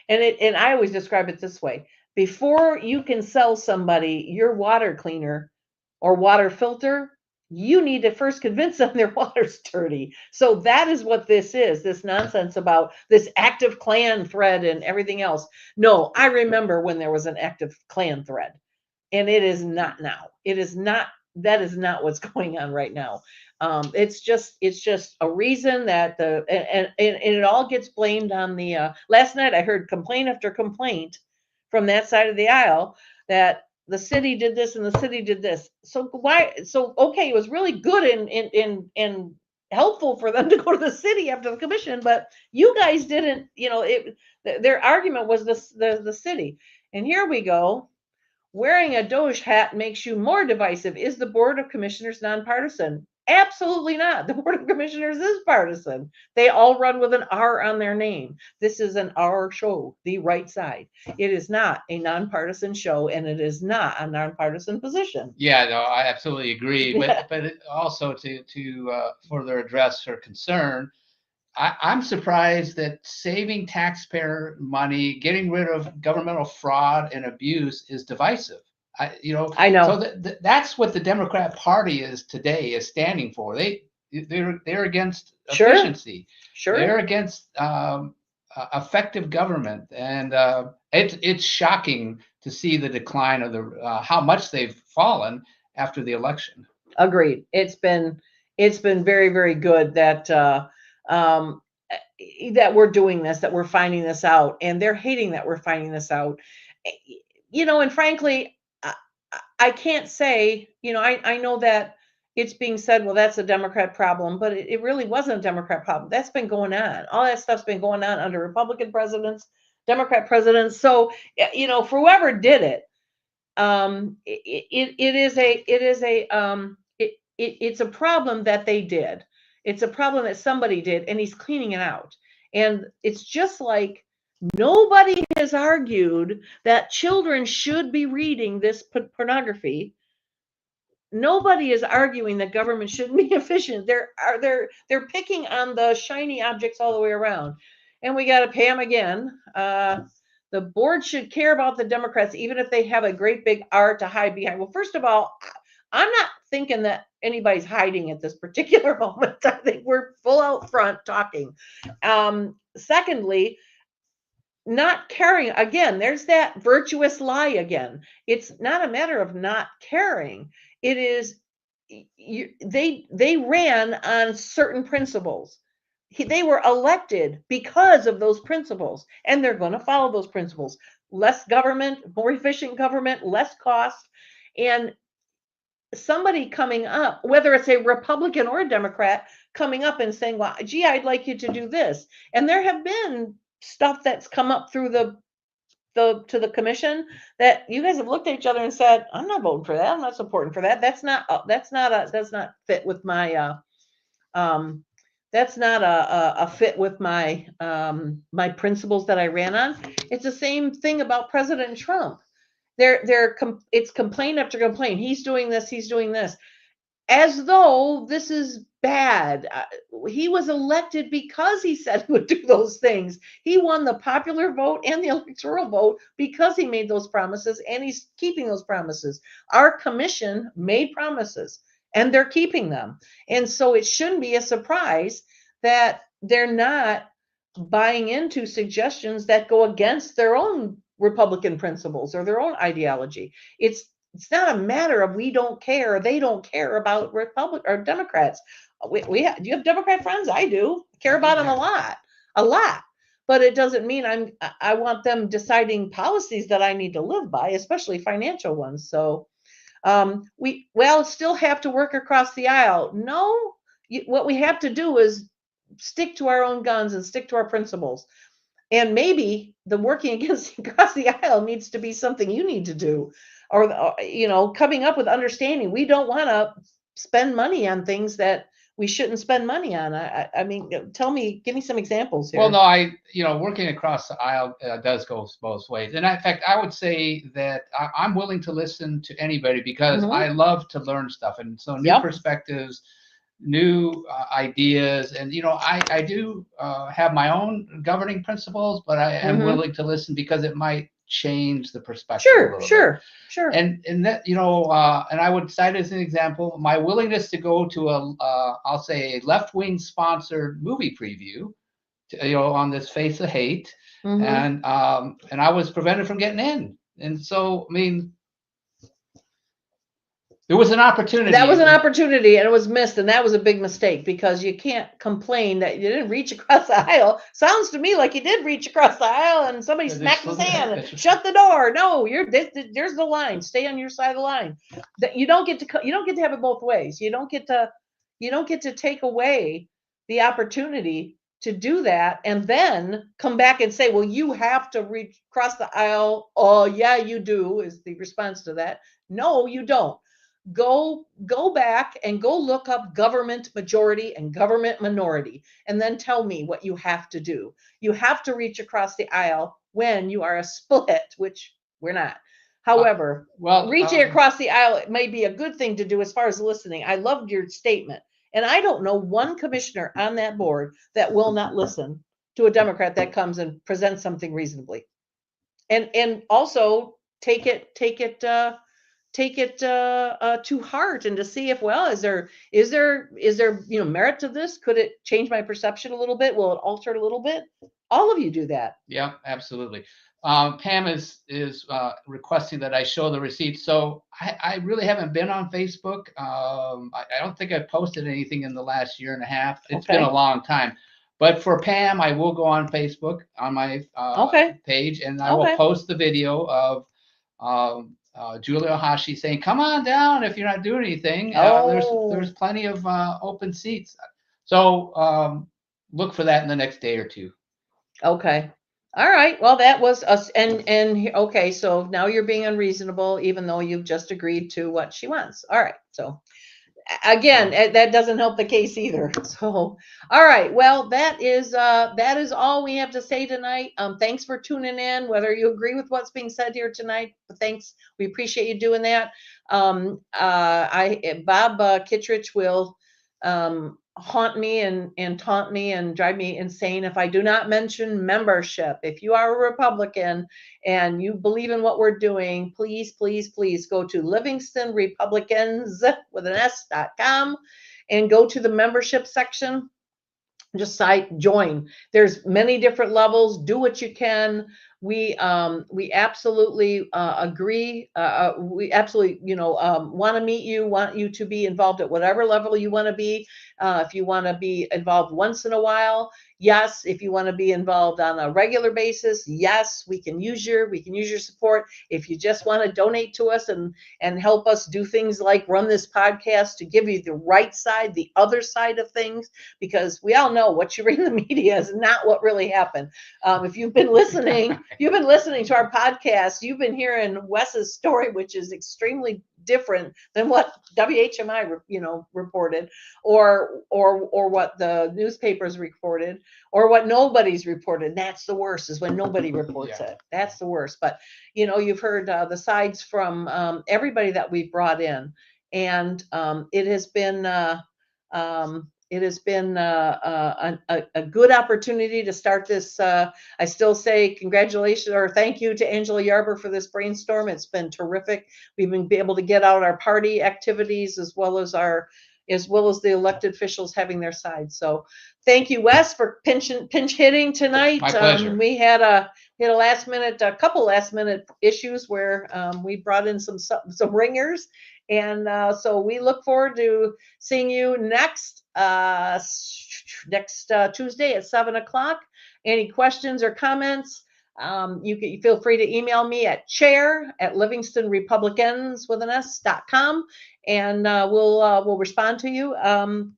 And I always describe it this way: before you can sell somebody your water cleaner or water filter, you need to first convince them their water's dirty. So that is what this is, this nonsense about this active Klan thread and everything else. No, I remember when there was an active Klan thread, and it is not now. That is not what's going on right now. It's just a reason that and it all gets blamed on the last night I heard complaint after complaint from that side of the aisle that the city did this and the city did this. So okay, it was really good and helpful for them to go to the city after the commission, but you guys didn't, their argument was the city. And here we go. Wearing a Doge hat makes you more divisive. Is the Board of Commissioners nonpartisan? Absolutely not. The Board of Commissioners is partisan. They all run with an R on their name. This is an R show, the right side. It is not a nonpartisan show, and it is not a nonpartisan position. Yeah, no, I absolutely agree. But also to further address her concern, I'm surprised that saving taxpayer money, getting rid of governmental fraud and abuse is divisive. I know. So that's what the Democrat Party is today, is standing for. They're against efficiency. Sure. They're against effective government, and it's shocking to see the decline of how much they've fallen after the election. Agreed. It's been very, very good that that we're doing this, that we're finding this out, and they're hating that we're finding this out. And frankly, I can't say, I know that it's being said, well, that's a Democrat problem, but it really wasn't a Democrat problem. That's been going on. All that stuff's been going on under Republican presidents, Democrat presidents. So, for whoever did it, it's a problem that they did. It's a problem that somebody did, and he's cleaning it out. And it's just like nobody has argued that children should be reading this pornography. Nobody is arguing that government shouldn't be efficient. They're picking on the shiny objects all the way around. And we got to pay them again. The board should care about the Democrats, even if they have a great big R to hide behind. Well, first of all, I'm not thinking that anybody's hiding at this particular moment. I think we're full out front talking. Secondly, not caring. Again, there's that virtuous lie again. It's not a matter of not caring. It is, they ran on certain principles. They were elected because of those principles, and they're going to follow those principles. Less government, more efficient government, less cost. And somebody coming up, whether it's a Republican or a Democrat, coming up and saying, well, gee, I'd like you to do this. And there have been stuff that's come up through the to the commission that you guys have looked at each other and said, I'm not voting for that. I'm not supporting for that. Does not fit with my, that's not a fit with my, my principles that I ran on. It's the same thing about President Trump. It's complaint after complaint. He's doing this. He's doing this. As though this is bad. He was elected because he said he would do those things. He won the popular vote and the electoral vote because he made those promises, and he's keeping those promises. Our commission made promises and they're keeping them. And so it shouldn't be a surprise that they're not buying into suggestions that go against their own Republican principles or their own ideology. It's not a matter of we don't care or they don't care about Republic or Democrats. Do you have Democrat friends? I do. Care about them a lot. But it doesn't mean I want them deciding policies that I need to live by, especially financial ones. So we still have to work across the aisle. No, what we have to do is stick to our own guns and stick to our principles. And maybe the working against across the aisle needs to be something you need to do, or coming up with understanding. We don't want to spend money on things that we shouldn't spend money on. I mean, give me some examples here. Well, no, working across the aisle does go both ways. And in fact, I would say that I'm willing to listen to anybody because I love to learn stuff. And so new perspectives, new ideas. And, I do have my own governing principles, but I am willing to listen because it might change the perspective a little bit. Sure. And that, and I would cite as an example, my willingness to go to I'll say a left-wing sponsored movie preview, on this Face of Hate. And I was prevented from getting in. And so, I mean, there was an opportunity. That was an opportunity, and it was missed, and that was a big mistake because you can't complain that you didn't reach across the aisle. Sounds to me like you did reach across the aisle, and somebody smacked his hand and shut the door. No, there's the line. Stay on your side of the line. That you don't get to have it both ways. You don't get to take away the opportunity to do that and then come back and say, well, you have to reach across the aisle. Oh, yeah, you do, is the response to that. No, you don't. Go back and go look up government majority and government minority, and then tell me what you have to do. You have to reach across the aisle when you are a split, which we're not. However, reaching across the aisle, it may be a good thing to do as far as listening. I loved your statement. And I don't know one commissioner on that board that will not listen to a Democrat that comes and presents something reasonably. And also take it to heart and to see if, is there merit to this? Could it change my perception a little bit? Will it alter it a little bit? All of you do that. Yeah, absolutely. Pam is requesting that I show the receipt. So I really haven't been on Facebook. I don't think I've posted anything in the last year and a half. It's been a long time. But for Pam, I will go on Facebook on my page, and I will post the video of Julia Hashi saying, "Come on down if you're not doing anything. There's plenty of open seats." So look for that in the next day or two. Okay. All right. Well, that was us. And okay. So now you're being unreasonable, even though you've just agreed to what she wants. All right. So again, that doesn't help the case either. So, all right. Well, that is all we have to say tonight. Thanks for tuning in, whether you agree with what's being said here tonight. But thanks. We appreciate you doing that. Bob Kittredge will haunt me and taunt me and drive me insane if I do not mention membership. If you are a Republican and you believe in what we're doing, please, please, please go to LivingstonRepublicans.com and go to the membership section. Just join. There's many different levels. Do what you can. We absolutely agree. We absolutely, want to meet you, want you to be involved at whatever level you want to be. If you want to be involved once in a while, yes. If you want to be involved on a regular basis, yes, we can use your support. If you just want to donate to us and help us do things like run this podcast to give you the right side, the other side of things, because we all know what you read in the media is not what really happened. If you've been listening you've been listening to our podcast, you've been hearing Wes's story, which is extremely different than what WHMI, reported, or what the newspapers reported, or what nobody's reported. That's the worst, is when nobody reports it. That's the worst. But you've heard the sides from everybody that we've brought in, and it has been. It has been a good opportunity to start this. I still say congratulations or thank you to Angela Yarber for this brainstorm. It's been terrific. We've been able to get out our party activities as well as the elected officials having their side. So thank you, Wes, for pinch hitting tonight. My pleasure. We had a couple last minute issues where we brought in some ringers. And so we look forward to seeing you next Tuesday at 7:00. Any questions or comments? You can feel free to email me at chair@livingstonrepublicans.com, and we'll respond to you. And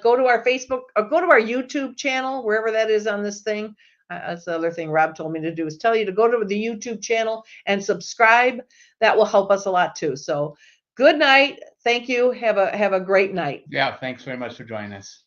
go to our Facebook or go to our YouTube channel, wherever that is on this thing. That's the other thing Rob told me to do, is tell you to go to the YouTube channel and subscribe. That will help us a lot too. So good night. Thank you. Have a great night. Yeah, thanks very much for joining us.